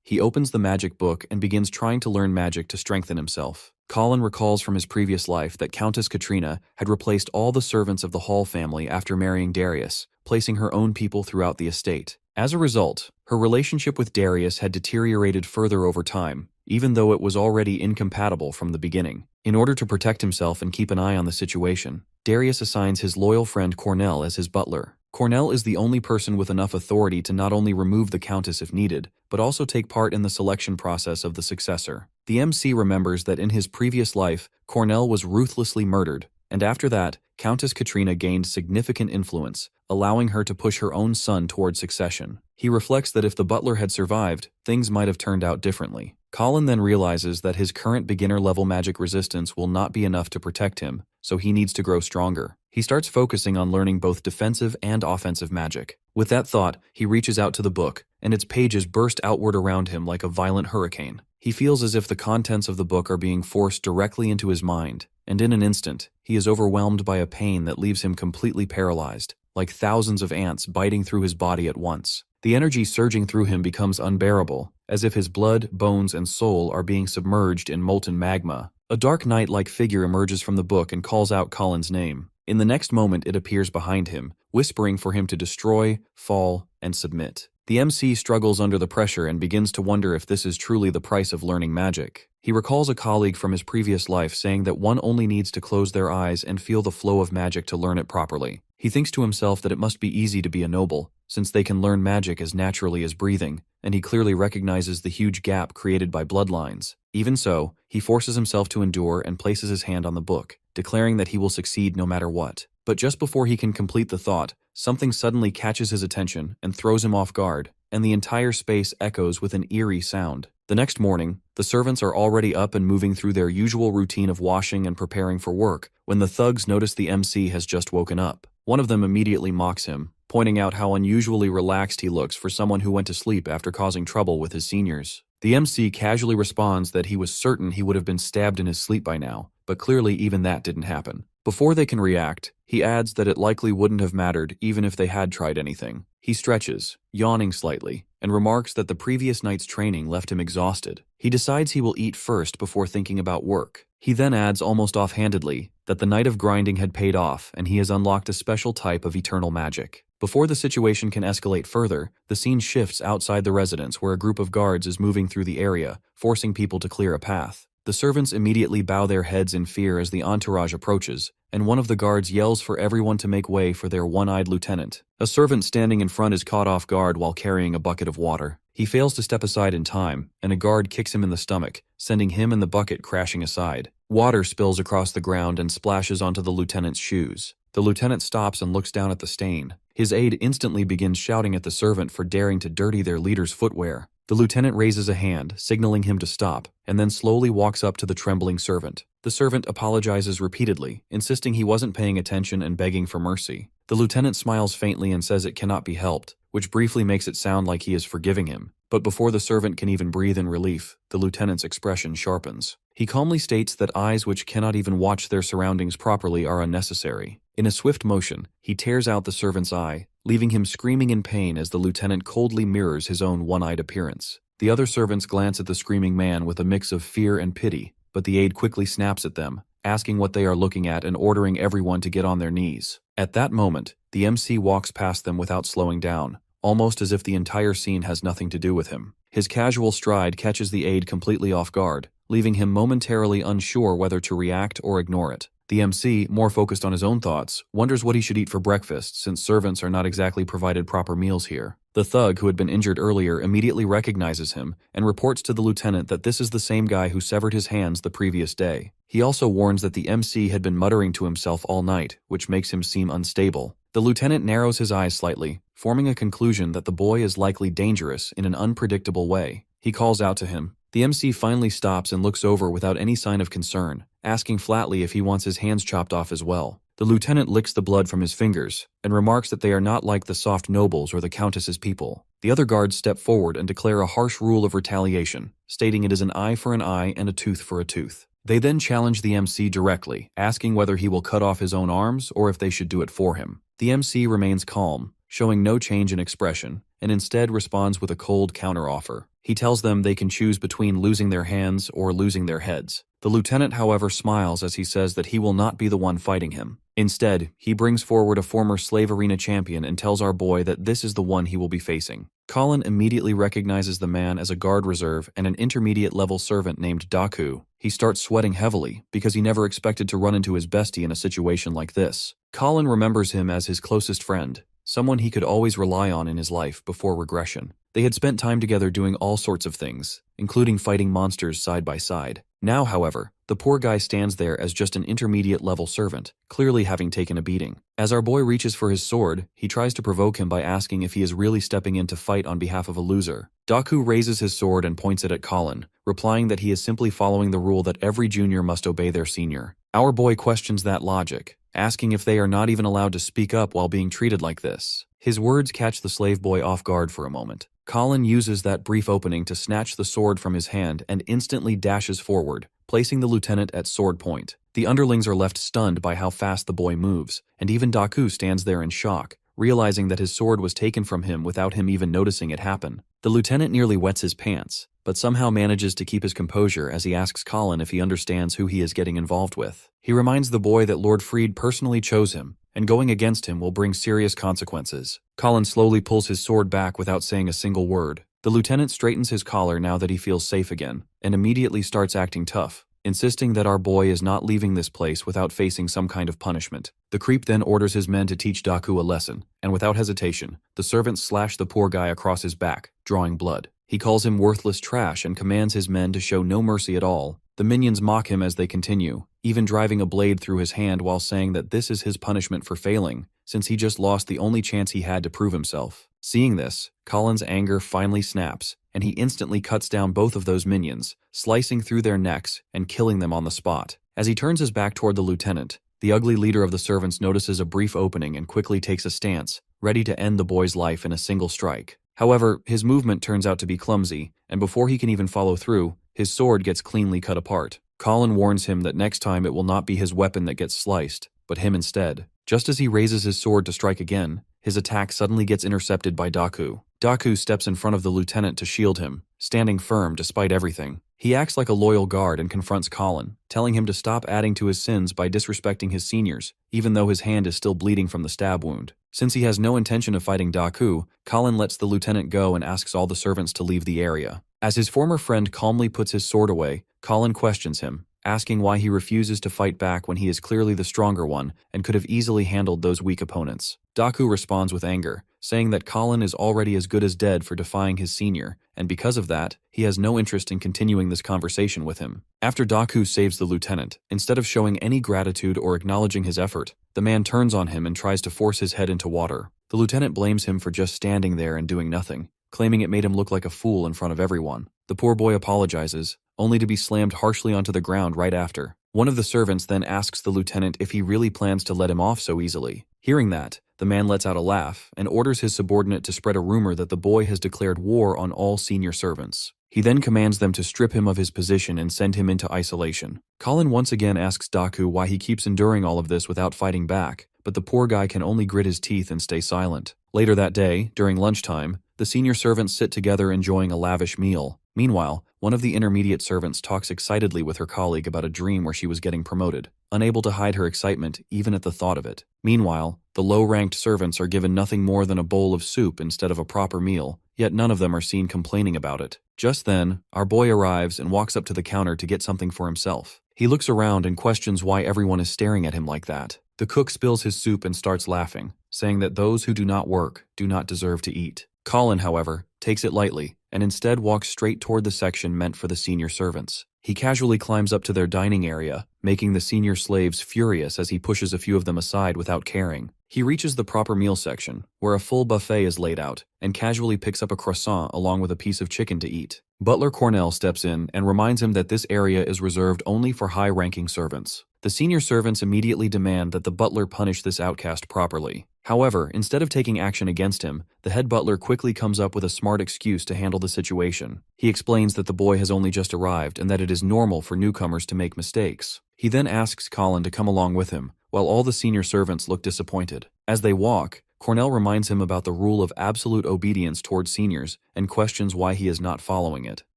he opens the magic book and begins trying to learn magic to strengthen himself. Colin recalls from his previous life that Countess Katrina had replaced all the servants of the Hall family after marrying Darius, placing her own people throughout the estate. As a result, her relationship with Darius had deteriorated further over time, even though it was already incompatible from the beginning. In order to protect himself and keep an eye on the situation, Darius assigns his loyal friend Cornell as his butler. Cornell is the only person with enough authority to not only remove the Countess if needed, but also take part in the selection process of the successor. The MC remembers that in his previous life, Cornell was ruthlessly murdered, and after that, Countess Katrina gained significant influence, allowing her to push her own son toward succession. He reflects that if the butler had survived, things might have turned out differently. Colin then realizes that his current beginner-level magic resistance will not be enough to protect him, so he needs to grow stronger. He starts focusing on learning both defensive and offensive magic. With that thought, he reaches out to the book, and its pages burst outward around him like a violent hurricane. He feels as if the contents of the book are being forced directly into his mind, and in an instant, he is overwhelmed by a pain that leaves him completely paralyzed, like thousands of ants biting through his body at once. The energy surging through him becomes unbearable, as if his blood, bones, and soul are being submerged in molten magma. A dark knight-like figure emerges from the book and calls out Colin's name. In the next moment, it appears behind him, whispering for him to destroy, fall, and submit. The MC struggles under the pressure and begins to wonder if this is truly the price of learning magic. He recalls a colleague from his previous life saying that one only needs to close their eyes and feel the flow of magic to learn it properly. He thinks to himself that it must be easy to be a noble, since they can learn magic as naturally as breathing, and he clearly recognizes the huge gap created by bloodlines. Even so, he forces himself to endure and places his hand on the book, declaring that he will succeed no matter what. But just before he can complete the thought, something suddenly catches his attention and throws him off guard, and the entire space echoes with an eerie sound. The next morning, the servants are already up and moving through their usual routine of washing and preparing for work, when the thugs notice the MC has just woken up. One of them immediately mocks him, pointing out how unusually relaxed he looks for someone who went to sleep after causing trouble with his seniors. The MC casually responds that he was certain he would have been stabbed in his sleep by now, but clearly even that didn't happen. Before they can react, he adds that it likely wouldn't have mattered even if they had tried anything. He stretches, yawning slightly, and remarks that the previous night's training left him exhausted. He decides he will eat first before thinking about work. He then adds almost offhandedly that the night of grinding had paid off and he has unlocked a special type of eternal magic. Before the situation can escalate further, the scene shifts outside the residence where a group of guards is moving through the area, forcing people to clear a path. The servants immediately bow their heads in fear as the entourage approaches, and one of the guards yells for everyone to make way for their one-eyed lieutenant. A servant standing in front is caught off guard while carrying a bucket of water. He fails to step aside in time, and a guard kicks him in the stomach, sending him and the bucket crashing aside. Water spills across the ground and splashes onto the lieutenant's shoes. The lieutenant stops and looks down at the stain. His aide instantly begins shouting at the servant for daring to dirty their leader's footwear. The lieutenant raises a hand, signaling him to stop, and then slowly walks up to the trembling servant. The servant apologizes repeatedly, insisting he wasn't paying attention and begging for mercy. The lieutenant smiles faintly and says it cannot be helped, which briefly makes it sound like he is forgiving him. But before the servant can even breathe in relief, the lieutenant's expression sharpens. He calmly states that eyes which cannot even watch their surroundings properly are unnecessary. In a swift motion, he tears out the servant's eye, leaving him screaming in pain as the lieutenant coldly mirrors his own one-eyed appearance. The other servants glance at the screaming man with a mix of fear and pity, but the aide quickly snaps at them, asking what they are looking at and ordering everyone to get on their knees. At that moment, the MC walks past them without slowing down, almost as if the entire scene has nothing to do with him. His casual stride catches the aide completely off guard, leaving him momentarily unsure whether to react or ignore it. The MC, more focused on his own thoughts, wonders what he should eat for breakfast since servants are not exactly provided proper meals here. The thug who had been injured earlier immediately recognizes him and reports to the lieutenant that this is the same guy who severed his hands the previous day. He also warns that the MC had been muttering to himself all night, which makes him seem unstable. The lieutenant narrows his eyes slightly, forming a conclusion that the boy is likely dangerous in an unpredictable way. He calls out to him. The MC finally stops and looks over without any sign of concern, asking flatly if he wants his hands chopped off as well. The lieutenant licks the blood from his fingers and remarks that they are not like the soft nobles or the countess's people. The other guards step forward and declare a harsh rule of retaliation, stating it is an eye for an eye and a tooth for a tooth. They then challenge the MC directly, asking whether he will cut off his own arms or if they should do it for him. The MC remains calm, showing no change in expression, and instead responds with a cold counteroffer. He tells them they can choose between losing their hands or losing their heads. The lieutenant, however, smiles as he says that he will not be the one fighting him. Instead, he brings forward a former slave arena champion and tells our boy that this is the one he will be facing. Colin immediately recognizes the man as a guard reserve and an intermediate-level servant named Daku. He starts sweating heavily because he never expected to run into his bestie in a situation like this. Colin remembers him as his closest friend, someone he could always rely on in his life before regression. They had spent time together doing all sorts of things, including fighting monsters side by side. Now, however, the poor guy stands there as just an intermediate-level servant, clearly having taken a beating. As our boy reaches for his sword, he tries to provoke him by asking if he is really stepping in to fight on behalf of a loser. Daku raises his sword and points it at Colin, replying that he is simply following the rule that every junior must obey their senior. Our boy questions that logic, asking if they are not even allowed to speak up while being treated like this. His words catch the slave boy off guard for a moment. Colin uses that brief opening to snatch the sword from his hand and instantly dashes forward, placing the lieutenant at sword point. The underlings are left stunned by how fast the boy moves, and even Daku stands there in shock, realizing that his sword was taken from him without him even noticing it happen. The lieutenant nearly wets his pants, but somehow manages to keep his composure as he asks Colin if he understands who he is getting involved with. He reminds the boy that Lord Freed personally chose him, and going against him will bring serious consequences. Colin slowly pulls his sword back without saying a single word. The lieutenant straightens his collar now that he feels safe again, and immediately starts acting tough, insisting that our boy is not leaving this place without facing some kind of punishment. The creep then orders his men to teach Daku a lesson, and without hesitation, the servants slash the poor guy across his back, drawing blood. He calls him worthless trash and commands his men to show no mercy at all. The minions mock him as they continue, even driving a blade through his hand while saying that this is his punishment for failing, since he just lost the only chance he had to prove himself. Seeing this, Colin's anger finally snaps, and he instantly cuts down both of those minions, slicing through their necks and killing them on the spot. As he turns his back toward the lieutenant, the ugly leader of the servants notices a brief opening and quickly takes a stance, ready to end the boy's life in a single strike. However, his movement turns out to be clumsy, and before he can even follow through, his sword gets cleanly cut apart. Colin warns him that next time it will not be his weapon that gets sliced, but him instead. Just as he raises his sword to strike again, his attack suddenly gets intercepted by Daku. Daku steps in front of the lieutenant to shield him, standing firm despite everything. He acts like a loyal guard and confronts Colin, telling him to stop adding to his sins by disrespecting his seniors, even though his hand is still bleeding from the stab wound. Since he has no intention of fighting Daku, Colin lets the lieutenant go and asks all the servants to leave the area. As his former friend calmly puts his sword away, Colin questions him, asking why he refuses to fight back when he is clearly the stronger one and could have easily handled those weak opponents. Daku responds with anger, saying that Colin is already as good as dead for defying his senior, and because of that, he has no interest in continuing this conversation with him. After Daku saves the lieutenant, instead of showing any gratitude or acknowledging his effort, the man turns on him and tries to force his head into water. The lieutenant blames him for just standing there and doing nothing, claiming it made him look like a fool in front of everyone. The poor boy apologizes, only to be slammed harshly onto the ground right after. One of the servants then asks the lieutenant if he really plans to let him off so easily. Hearing that, the man lets out a laugh and orders his subordinate to spread a rumor that the boy has declared war on all senior servants. He then commands them to strip him of his position and send him into isolation. Colin once again asks Daku why he keeps enduring all of this without fighting back, but the poor guy can only grit his teeth and stay silent. Later that day, during lunchtime, the senior servants sit together enjoying a lavish meal. Meanwhile, one of the intermediate servants talks excitedly with her colleague about a dream where she was getting promoted, unable to hide her excitement even at the thought of it. Meanwhile, the low-ranked servants are given nothing more than a bowl of soup instead of a proper meal, yet none of them are seen complaining about it. Just then, our boy arrives and walks up to the counter to get something for himself. He looks around and questions why everyone is staring at him like that. The cook spills his soup and starts laughing, saying that those who do not work do not deserve to eat. Colin, however, takes it lightly and instead walks straight toward the section meant for the senior servants. He casually climbs up to their dining area, making the senior slaves furious as he pushes a few of them aside without caring. He reaches the proper meal section, where a full buffet is laid out, and casually picks up a croissant along with a piece of chicken to eat. Butler Cornell steps in and reminds him that this area is reserved only for high-ranking servants. The senior servants immediately demand that the butler punish this outcast properly. However, instead of taking action against him, the head butler quickly comes up with a smart excuse to handle the situation. He explains that the boy has only just arrived and that it is normal for newcomers to make mistakes. He then asks Colin to come along with him, while all the senior servants look disappointed. As they walk, Cornell reminds him about the rule of absolute obedience towards seniors and questions why he is not following it.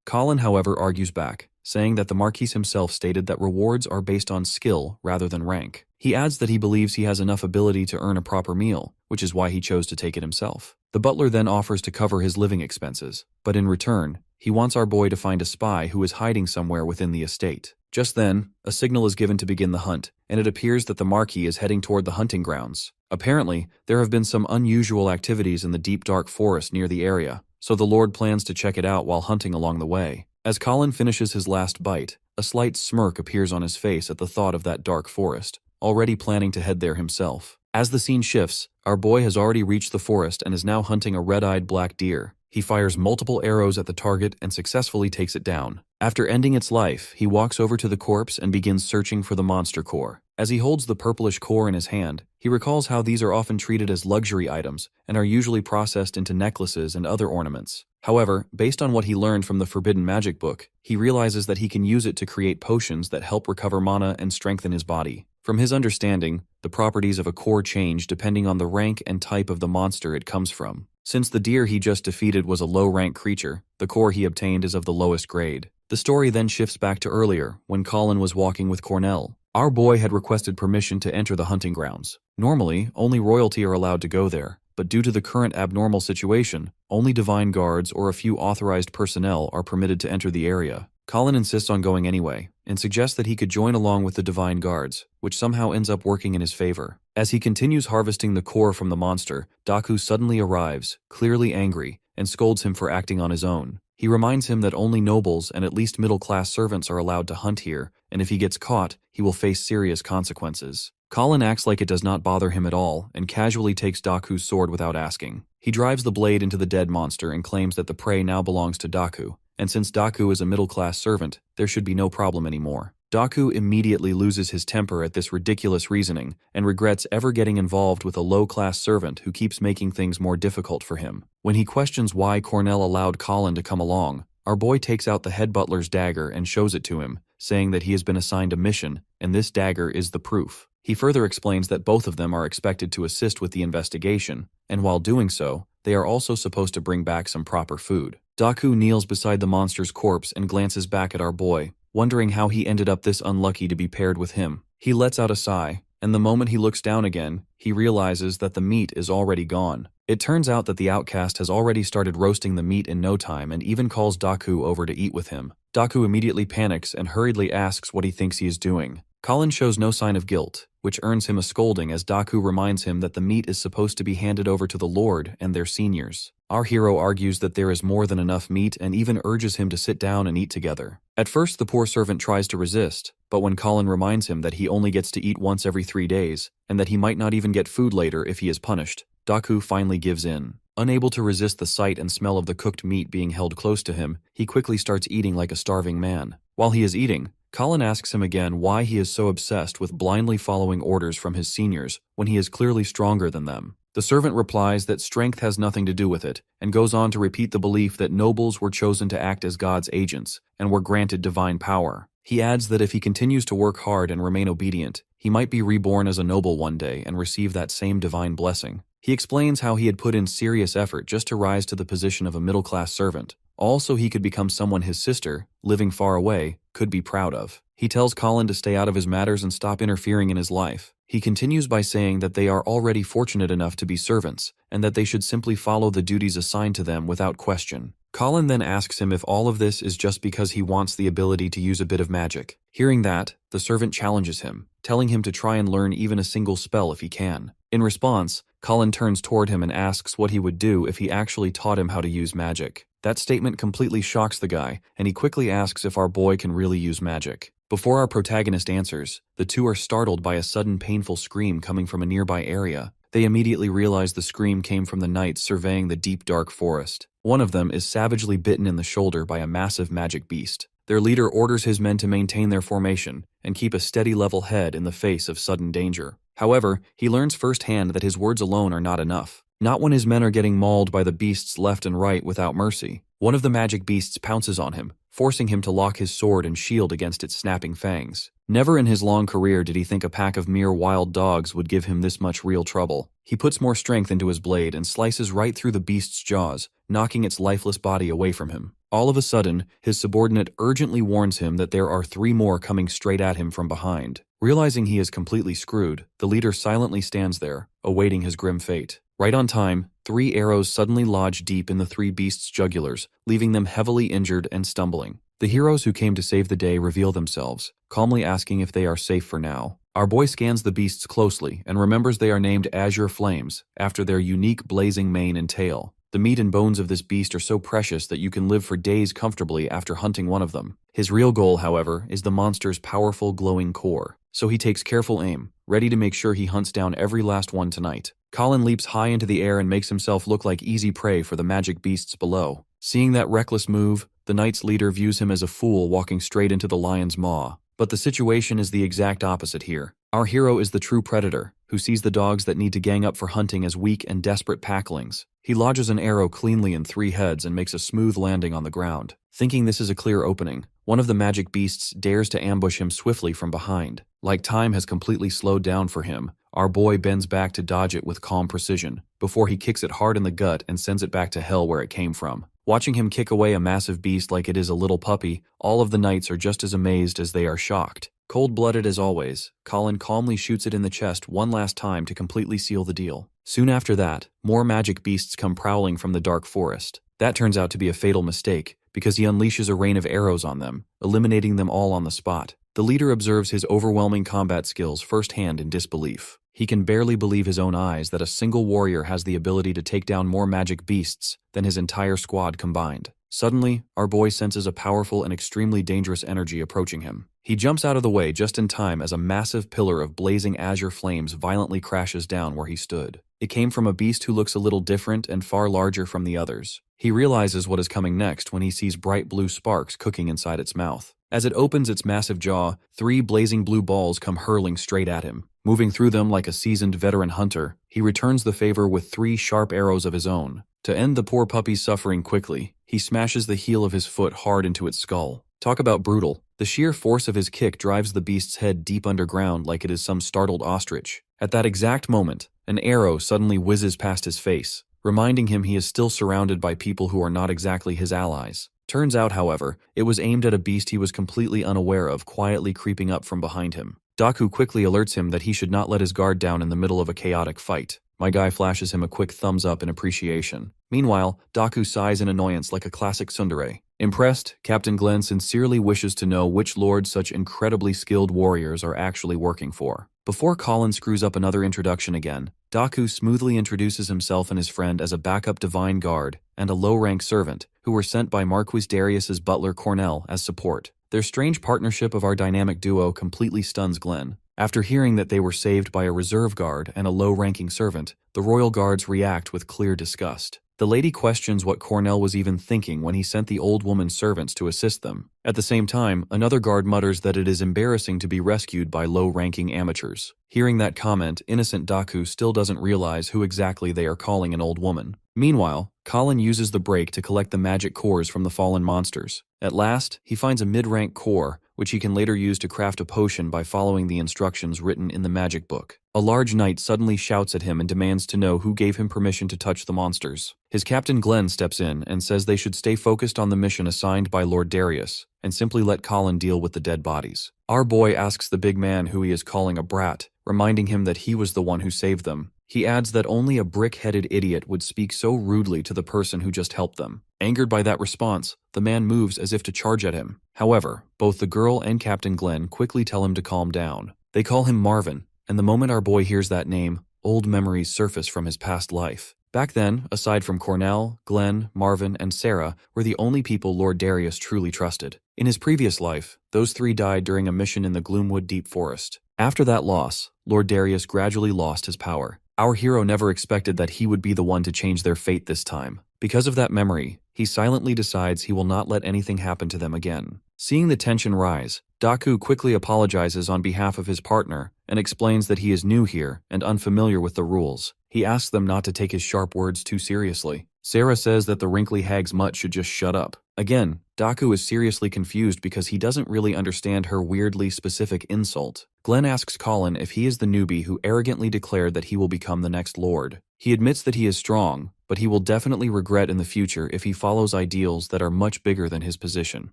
Colin, however, argues back, saying that the Marquis himself stated that rewards are based on skill rather than rank. He adds that he believes he has enough ability to earn a proper meal, which is why he chose to take it himself. The butler then offers to cover his living expenses, but in return, he wants our boy to find a spy who is hiding somewhere within the estate. Just then, a signal is given to begin the hunt, and it appears that the Marquis is heading toward the hunting grounds. Apparently, there have been some unusual activities in the deep dark forest near the area, so the Lord plans to check it out while hunting along the way. As Colin finishes his last bite, a slight smirk appears on his face at the thought of that dark forest, already planning to head there himself. As the scene shifts, our boy has already reached the forest and is now hunting a red-eyed black deer. He fires multiple arrows at the target and successfully takes it down. After ending its life, he walks over to the corpse and begins searching for the monster core. As he holds the purplish core in his hand, he recalls how these are often treated as luxury items and are usually processed into necklaces and other ornaments. However, based on what he learned from the Forbidden Magic book, he realizes that he can use it to create potions that help recover mana and strengthen his body. From his understanding, the properties of a core change depending on the rank and type of the monster it comes from. Since the deer he just defeated was a low-rank creature, the core he obtained is of the lowest grade. The story then shifts back to earlier, when Colin was walking with Cornell. Our boy had requested permission to enter the hunting grounds. Normally, only royalty are allowed to go there, but due to the current abnormal situation, only divine guards or a few authorized personnel are permitted to enter the area. Colin insists on going anyway, and suggests that he could join along with the divine guards, which somehow ends up working in his favor. As he continues harvesting the core from the monster, Daku suddenly arrives, clearly angry, and scolds him for acting on his own. He reminds him that only nobles and at least middle-class servants are allowed to hunt here, and if he gets caught, he will face serious consequences. Colin acts like it does not bother him at all, and casually takes Daku's sword without asking. He drives the blade into the dead monster and claims that the prey now belongs to Daku, and since Daku is a middle-class servant, there should be no problem anymore. Daku immediately loses his temper at this ridiculous reasoning and regrets ever getting involved with a low-class servant who keeps making things more difficult for him. When he questions why Cornell allowed Colin to come along, our boy takes out the head butler's dagger and shows it to him, saying that he has been assigned a mission, and this dagger is the proof. He further explains that both of them are expected to assist with the investigation, and while doing so, they are also supposed to bring back some proper food. Daku kneels beside the monster's corpse and glances back at our boy, wondering how he ended up this unlucky to be paired with him. He lets out a sigh, and the moment he looks down again, he realizes that the meat is already gone. It turns out that the outcast has already started roasting the meat in no time and even calls Daku over to eat with him. Daku immediately panics and hurriedly asks what he thinks he is doing. Colin shows no sign of guilt, which earns him a scolding as Daku reminds him that the meat is supposed to be handed over to the Lord and their seniors. Our hero argues that there is more than enough meat and even urges him to sit down and eat together. At first, the poor servant tries to resist, but when Colin reminds him that he only gets to eat once every 3 days, and that he might not even get food later if he is punished, Daku finally gives in. Unable to resist the sight and smell of the cooked meat being held close to him, he quickly starts eating like a starving man. While he is eating, Colin asks him again why he is so obsessed with blindly following orders from his seniors when he is clearly stronger than them. The servant replies that strength has nothing to do with it, and goes on to repeat the belief that nobles were chosen to act as God's agents, and were granted divine power. He adds that if he continues to work hard and remain obedient, he might be reborn as a noble one day and receive that same divine blessing. He explains how he had put in serious effort just to rise to the position of a middle-class servant, all so he could become someone his sister, living far away, could be proud of. He tells Colin to stay out of his matters and stop interfering in his life. He continues by saying that they are already fortunate enough to be servants, and that they should simply follow the duties assigned to them without question. Colin then asks him if all of this is just because he wants the ability to use a bit of magic. Hearing that, the servant challenges him, telling him to try and learn even a single spell if he can. In response, Colin turns toward him and asks what he would do if he actually taught him how to use magic. That statement completely shocks the guy, and he quickly asks if our boy can really use magic. Before our protagonist answers, the two are startled by a sudden painful scream coming from a nearby area. They immediately realize the scream came from the knights surveying the deep dark forest. One of them is savagely bitten in the shoulder by a massive magic beast. Their leader orders his men to maintain their formation and keep a steady level head in the face of sudden danger. However, he learns firsthand that his words alone are not enough. Not when his men are getting mauled by the beasts left and right without mercy. One of the magic beasts pounces on him, forcing him to lock his sword and shield against its snapping fangs. Never in his long career did he think a pack of mere wild dogs would give him this much real trouble. He puts more strength into his blade and slices right through the beast's jaws, knocking its lifeless body away from him. All of a sudden, his subordinate urgently warns him that there are 3 more coming straight at him from behind. Realizing he is completely screwed, the leader silently stands there, awaiting his grim fate. Right on time, 3 arrows suddenly lodge deep in the 3 beasts' jugulars, leaving them heavily injured and stumbling. The heroes who came to save the day reveal themselves, calmly asking if they are safe for now. Our boy scans the beasts closely and remembers they are named Azure Flames, after their unique blazing mane and tail. The meat and bones of this beast are so precious that you can live for days comfortably after hunting one of them. His real goal, however, is the monster's powerful glowing core, so he takes careful aim, ready to make sure he hunts down every last one tonight. Colin leaps high into the air and makes himself look like easy prey for the magic beasts below. Seeing that reckless move, the knight's leader views him as a fool walking straight into the lion's maw. But the situation is the exact opposite here. Our hero is the true predator, who sees the dogs that need to gang up for hunting as weak and desperate packlings. He lodges an arrow cleanly in 3 heads and makes a smooth landing on the ground. Thinking this is a clear opening, one of the magic beasts dares to ambush him swiftly from behind. Like time has completely slowed down for him, our boy bends back to dodge it with calm precision, before he kicks it hard in the gut and sends it back to hell where it came from. Watching him kick away a massive beast like it is a little puppy, all of the knights are just as amazed as they are shocked. Cold-blooded as always, Colin calmly shoots it in the chest one last time to completely seal the deal. Soon after that, more magic beasts come prowling from the dark forest. That turns out to be a fatal mistake, because he unleashes a rain of arrows on them, eliminating them all on the spot. The leader observes his overwhelming combat skills firsthand in disbelief. He can barely believe his own eyes that a single warrior has the ability to take down more magic beasts than his entire squad combined. Suddenly, our boy senses a powerful and extremely dangerous energy approaching him. He jumps out of the way just in time as a massive pillar of blazing azure flames violently crashes down where he stood. It came from a beast who looks a little different and far larger from the others. He realizes what is coming next when he sees bright blue sparks cooking inside its mouth. As it opens its massive jaw, 3 blazing blue balls come hurling straight at him. Moving through them like a seasoned veteran hunter, he returns the favor with 3 sharp arrows of his own. To end the poor puppy's suffering quickly, he smashes the heel of his foot hard into its skull. Talk about brutal. The sheer force of his kick drives the beast's head deep underground like it is some startled ostrich. At that exact moment, an arrow suddenly whizzes past his face, reminding him he is still surrounded by people who are not exactly his allies. Turns out, however, it was aimed at a beast he was completely unaware of quietly creeping up from behind him. Daku quickly alerts him that he should not let his guard down in the middle of a chaotic fight. My guy flashes him a quick thumbs up in appreciation. Meanwhile, Daku sighs in annoyance like a classic tsundere. Impressed, Captain Glenn sincerely wishes to know which lord such incredibly skilled warriors are actually working for. Before Colin screws up another introduction again, Daku smoothly introduces himself and his friend as a backup divine guard and a low-rank servant who were sent by Marquis Darius's butler Cornell as support. Their strange partnership of our dynamic duo completely stuns Glenn. After hearing that they were saved by a reserve guard and a low-ranking servant, the royal guards react with clear disgust. The lady questions what Cornell was even thinking when he sent the old woman's servants to assist them. At the same time, another guard mutters that it is embarrassing to be rescued by low-ranking amateurs. Hearing that comment, innocent Daku still doesn't realize who exactly they are calling an old woman. Meanwhile, Colin uses the break to collect the magic cores from the fallen monsters. At last, he finds a mid-rank core, which he can later use to craft a potion by following the instructions written in the magic book. A large knight suddenly shouts at him and demands to know who gave him permission to touch the monsters. His captain Glenn steps in and says they should stay focused on the mission assigned by Lord Darius, and simply let Colin deal with the dead bodies. Our boy asks the big man who he is calling a brat, reminding him that he was the one who saved them. He adds that only a brick-headed idiot would speak so rudely to the person who just helped them. Angered by that response, the man moves as if to charge at him. However, both the girl and Captain Glenn quickly tell him to calm down. They call him Marvin, and the moment our boy hears that name, old memories surface from his past life. Back then, aside from Cornell, Glenn, Marvin, and Sarah, were the only people Lord Darius truly trusted. In his previous life, those three died during a mission in the Gloomwood Deep Forest. After that loss, Lord Darius gradually lost his power. Our hero never expected that he would be the one to change their fate this time. Because of that memory, he silently decides he will not let anything happen to them again. Seeing the tension rise, Daku quickly apologizes on behalf of his partner and explains that he is new here and unfamiliar with the rules. He asks them not to take his sharp words too seriously. Sarah says that the wrinkly hag's mutt should just shut up. Again, Daku is seriously confused because he doesn't really understand her weirdly specific insult. Glenn asks Colin if he is the newbie who arrogantly declared that he will become the next lord. He admits that he is strong, but he will definitely regret in the future if he follows ideals that are much bigger than his position.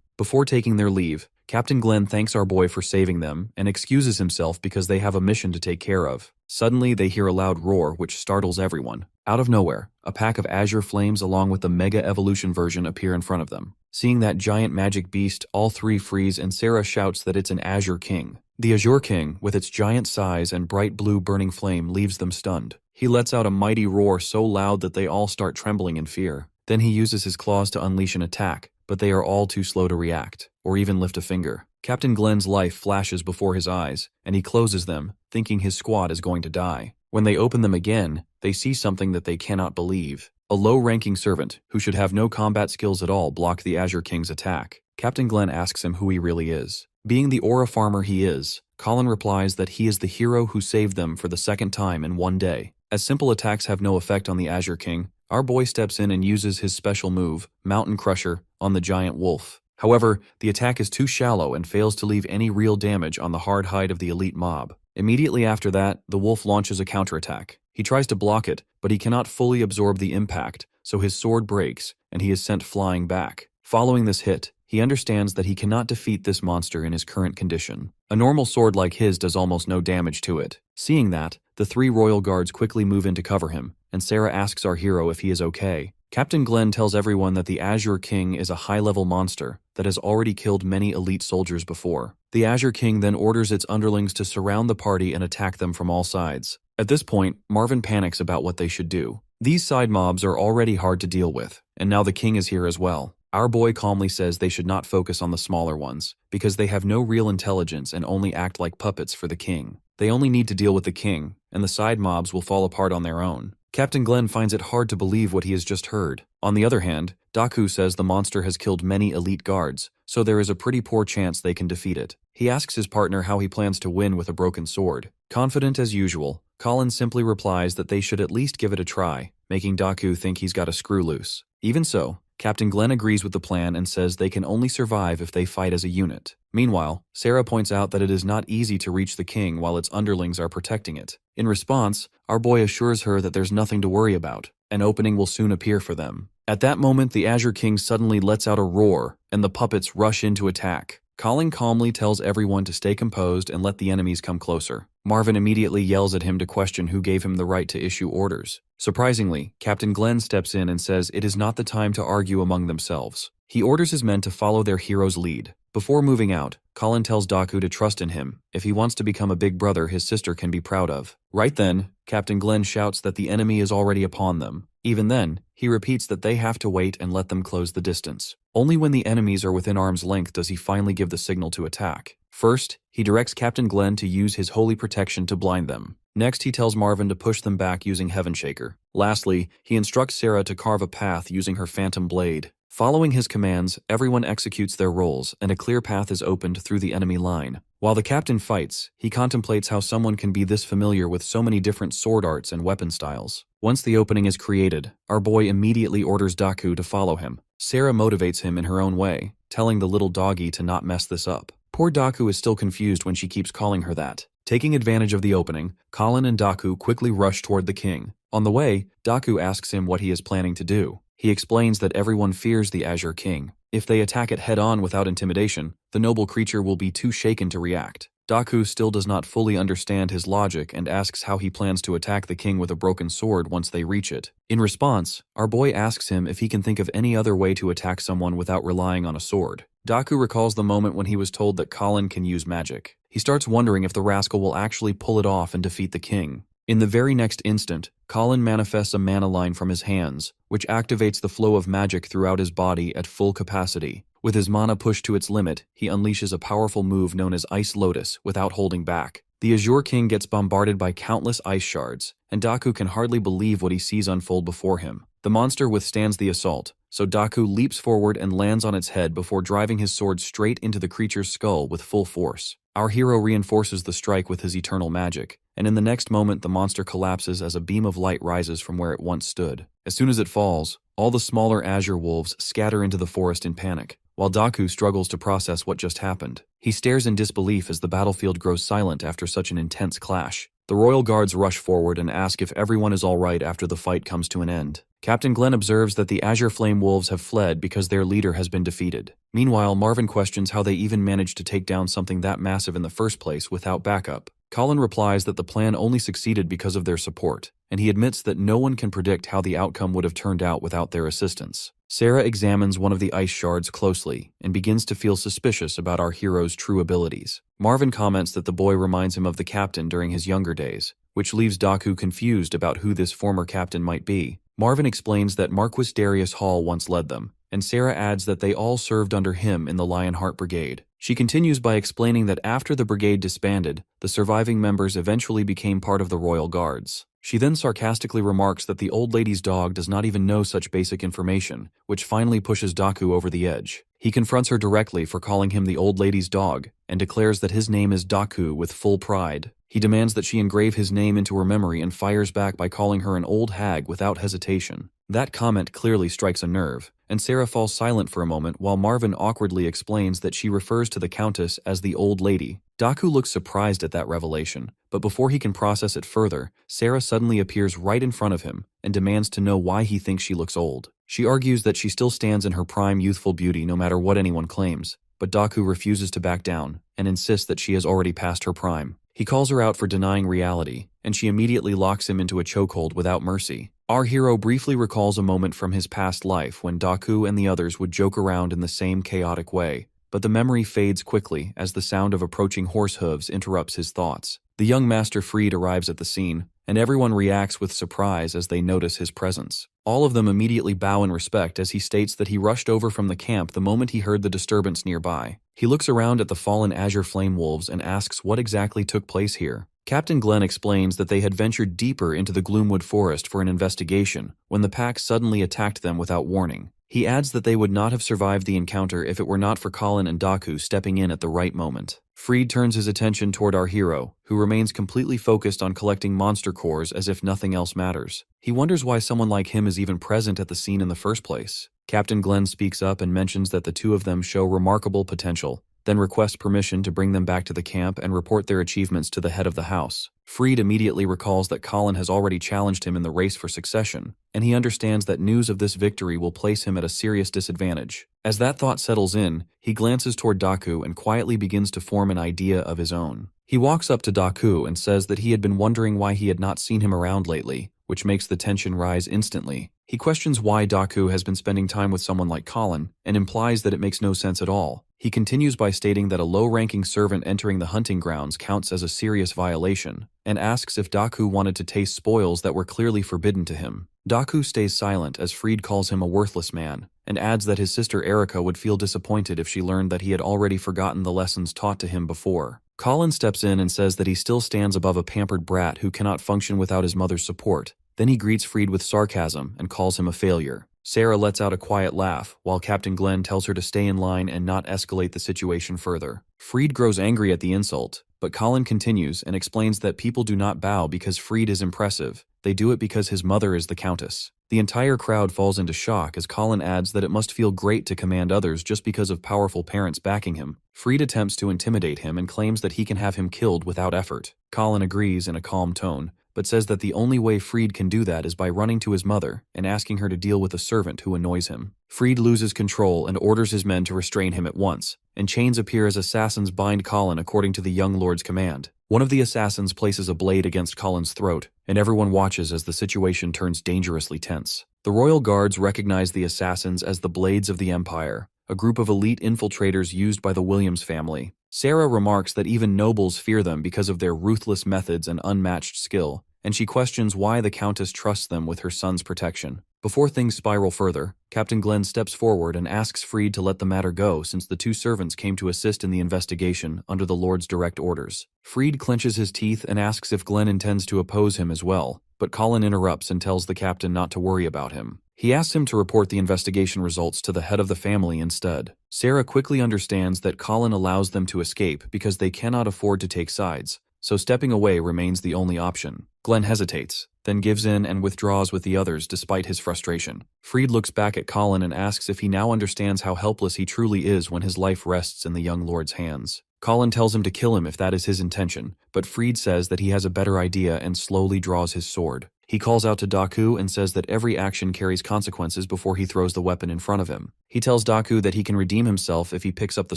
Before taking their leave, Captain Glenn thanks our boy for saving them and excuses himself because they have a mission to take care of. Suddenly, they hear a loud roar which startles everyone. Out of nowhere, a pack of azure flames along with the Mega Evolution version appear in front of them. Seeing that giant magic beast, all three freeze and Sarah shouts that it's an Azure King. The Azure King, with its giant size and bright blue burning flame, leaves them stunned. He lets out a mighty roar so loud that they all start trembling in fear. Then he uses his claws to unleash an attack, but they are all too slow to react, or even lift a finger. Captain Glenn's life flashes before his eyes, and he closes them, thinking his squad is going to die. When they open them again, they see something that they cannot believe. A low-ranking servant, who should have no combat skills at all, blocked the Azure King's attack. Captain Glenn asks him who he really is. Being the aura farmer he is, Colin replies that he is the hero who saved them for the second time in one day. As simple attacks have no effect on the Azure King, our boy steps in and uses his special move, Mountain Crusher, on the giant wolf. However, the attack is too shallow and fails to leave any real damage on the hard hide of the elite mob. Immediately after that, the wolf launches a counterattack. He tries to block it, but he cannot fully absorb the impact, so his sword breaks, and he is sent flying back. Following this hit, he understands that he cannot defeat this monster in his current condition. A normal sword like his does almost no damage to it. Seeing that, the three royal guards quickly move in to cover him, and Sarah asks our hero if he is okay. Captain Glenn tells everyone that the Azure King is a high-level monster that has already killed many elite soldiers before. The Azure King then orders its underlings to surround the party and attack them from all sides. At this point, Marvin panics about what they should do. These side mobs are already hard to deal with, and now the king is here as well. Our boy calmly says they should not focus on the smaller ones, because they have no real intelligence and only act like puppets for the king. They only need to deal with the king, and the side mobs will fall apart on their own. Captain Glenn finds it hard to believe what he has just heard. On the other hand, Daku says the monster has killed many elite guards, so there is a pretty poor chance they can defeat it. He asks his partner how he plans to win with a broken sword. Confident as usual, Colin simply replies that they should at least give it a try, making Daku think he's got a screw loose. Even so, Captain Glenn agrees with the plan and says they can only survive if they fight as a unit. Meanwhile, Sarah points out that it is not easy to reach the king while its underlings are protecting it. In response, our boy assures her that there's nothing to worry about. An opening will soon appear for them. At that moment, the Azure King suddenly lets out a roar, and the puppets rush in to attack. Colin calmly tells everyone to stay composed and let the enemies come closer. Marvin immediately yells at him to question who gave him the right to issue orders. Surprisingly, Captain Glenn steps in and says it is not the time to argue among themselves. He orders his men to follow their hero's lead. Before moving out, Colin tells Daku to trust in him. If he wants to become a big brother his sister can be proud of. Right then, Captain Glenn shouts that the enemy is already upon them. Even then, he repeats that they have to wait and let them close the distance. Only when the enemies are within arm's length does he finally give the signal to attack. First, he directs Captain Glenn to use his holy protection to blind them. Next, he tells Marvin to push them back using Heaven Shaker. Lastly, he instructs Sarah to carve a path using her phantom blade. Following his commands, everyone executes their roles, and a clear path is opened through the enemy line. While the captain fights, he contemplates how someone can be this familiar with so many different sword arts and weapon styles. Once the opening is created, our boy immediately orders Daku to follow him. Sarah motivates him in her own way, telling the little doggy to not mess this up. Poor Daku is still confused when she keeps calling her that. Taking advantage of the opening, Colin and Daku quickly rush toward the king. On the way, Daku asks him what he is planning to do. He explains that everyone fears the Azure King. If they attack it head-on without intimidation, the noble creature will be too shaken to react. Daku still does not fully understand his logic and asks how he plans to attack the king with a broken sword once they reach it. In response, our boy asks him if he can think of any other way to attack someone without relying on a sword. Daku recalls the moment when he was told that Colin can use magic. He starts wondering if the rascal will actually pull it off and defeat the king. In the very next instant, Colin manifests a mana line from his hands, which activates the flow of magic throughout his body at full capacity. With his mana pushed to its limit, he unleashes a powerful move known as Ice Lotus without holding back. The Azure King gets bombarded by countless ice shards, and Daku can hardly believe what he sees unfold before him. The monster withstands the assault, so Daku leaps forward and lands on its head before driving his sword straight into the creature's skull with full force. Our hero reinforces the strike with his eternal magic, and in the next moment the monster collapses as a beam of light rises from where it once stood. As soon as it falls, all the smaller azure wolves scatter into the forest in panic, while Daku struggles to process what just happened. He stares in disbelief as the battlefield grows silent after such an intense clash. The royal guards rush forward and ask if everyone is all right after the fight comes to an end. Captain Glenn observes that the Azure Flame Wolves have fled because their leader has been defeated. Meanwhile, Marvin questions how they even managed to take down something that massive in the first place without backup. Colin replies that the plan only succeeded because of their support, and he admits that no one can predict how the outcome would have turned out without their assistance. Sarah examines one of the ice shards closely and begins to feel suspicious about our hero's true abilities. Marvin comments that the boy reminds him of the captain during his younger days, which leaves Daku confused about who this former captain might be. Marvin explains that Marquis Darius Hall once led them, and Sarah adds that they all served under him in the Lionheart Brigade. She continues by explaining that after the brigade disbanded, the surviving members eventually became part of the Royal Guards. She then sarcastically remarks that the old lady's dog does not even know such basic information, which finally pushes Daku over the edge. He confronts her directly for calling him the old lady's dog, and declares that his name is Daku with full pride. He demands that she engrave his name into her memory and fires back by calling her an old hag without hesitation. That comment clearly strikes a nerve, and Sarah falls silent for a moment while Marvin awkwardly explains that she refers to the Countess as the old lady. Daku looks surprised at that revelation, but before he can process it further, Sarah suddenly appears right in front of him and demands to know why he thinks she looks old. She argues that she still stands in her prime youthful beauty no matter what anyone claims, but Daku refuses to back down and insists that she has already passed her prime. He calls her out for denying reality, and she immediately locks him into a chokehold without mercy. Our hero briefly recalls a moment from his past life when Daku and the others would joke around in the same chaotic way, but the memory fades quickly as the sound of approaching horse hooves interrupts his thoughts. The young Master Freed arrives at the scene, and everyone reacts with surprise as they notice his presence. All of them immediately bow in respect as he states that he rushed over from the camp the moment he heard the disturbance nearby. He looks around at the fallen Azure Flame Wolves and asks what exactly took place here. Captain Glenn explains that they had ventured deeper into the Gloomwood Forest for an investigation when the pack suddenly attacked them without warning. He adds that they would not have survived the encounter if it were not for Colin and Daku stepping in at the right moment. Freed turns his attention toward our hero, who remains completely focused on collecting monster cores as if nothing else matters. He wonders why someone like him is even present at the scene in the first place. Captain Glenn speaks up and mentions that the two of them show remarkable potential, then requests permission to bring them back to the camp and report their achievements to the head of the house. Freed immediately recalls that Colin has already challenged him in the race for succession, and he understands that news of this victory will place him at a serious disadvantage. As that thought settles in, he glances toward Daku and quietly begins to form an idea of his own. He walks up to Daku and says that he had been wondering why he had not seen him around lately, which makes the tension rise instantly. He questions why Daku has been spending time with someone like Colin, and implies that it makes no sense at all. He continues by stating that a low-ranking servant entering the hunting grounds counts as a serious violation, and asks if Daku wanted to taste spoils that were clearly forbidden to him. Daku stays silent as Freed calls him a worthless man, and adds that his sister Erica would feel disappointed if she learned that he had already forgotten the lessons taught to him before. Colin steps in and says that he still stands above a pampered brat who cannot function without his mother's support. Then he greets Freed with sarcasm and calls him a failure. Sarah lets out a quiet laugh, while Captain Glenn tells her to stay in line and not escalate the situation further. Freed grows angry at the insult, but Colin continues and explains that people do not bow because Freed is impressive. They do it because his mother is the Countess. The entire crowd falls into shock as Colin adds that it must feel great to command others just because of powerful parents backing him. Freed attempts to intimidate him and claims that he can have him killed without effort. Colin agrees in a calm tone, but says that the only way Freed can do that is by running to his mother and asking her to deal with a servant who annoys him. Freed loses control and orders his men to restrain him at once, and chains appear as assassins bind Colin according to the young lord's command. One of the assassins places a blade against Colin's throat, and everyone watches as the situation turns dangerously tense. The royal guards recognize the assassins as the Blades of the Empire, a group of elite infiltrators used by the Williams family. Sarah remarks that even nobles fear them because of their ruthless methods and unmatched skill, and she questions why the Countess trusts them with her son's protection. Before things spiral further, Captain Glenn steps forward and asks Freed to let the matter go since the two servants came to assist in the investigation under the Lord's direct orders. Freed clenches his teeth and asks if Glenn intends to oppose him as well, but Colin interrupts and tells the captain not to worry about him. He asks him to report the investigation results to the head of the family instead. Sarah quickly understands that Colin allows them to escape because they cannot afford to take sides, so stepping away remains the only option. Glenn hesitates, then gives in and withdraws with the others despite his frustration. Freed looks back at Colin and asks if he now understands how helpless he truly is when his life rests in the young lord's hands. Colin tells him to kill him if that is his intention, but Freed says that he has a better idea and slowly draws his sword. He calls out to Daku and says that every action carries consequences before he throws the weapon in front of him. He tells Daku that he can redeem himself if he picks up the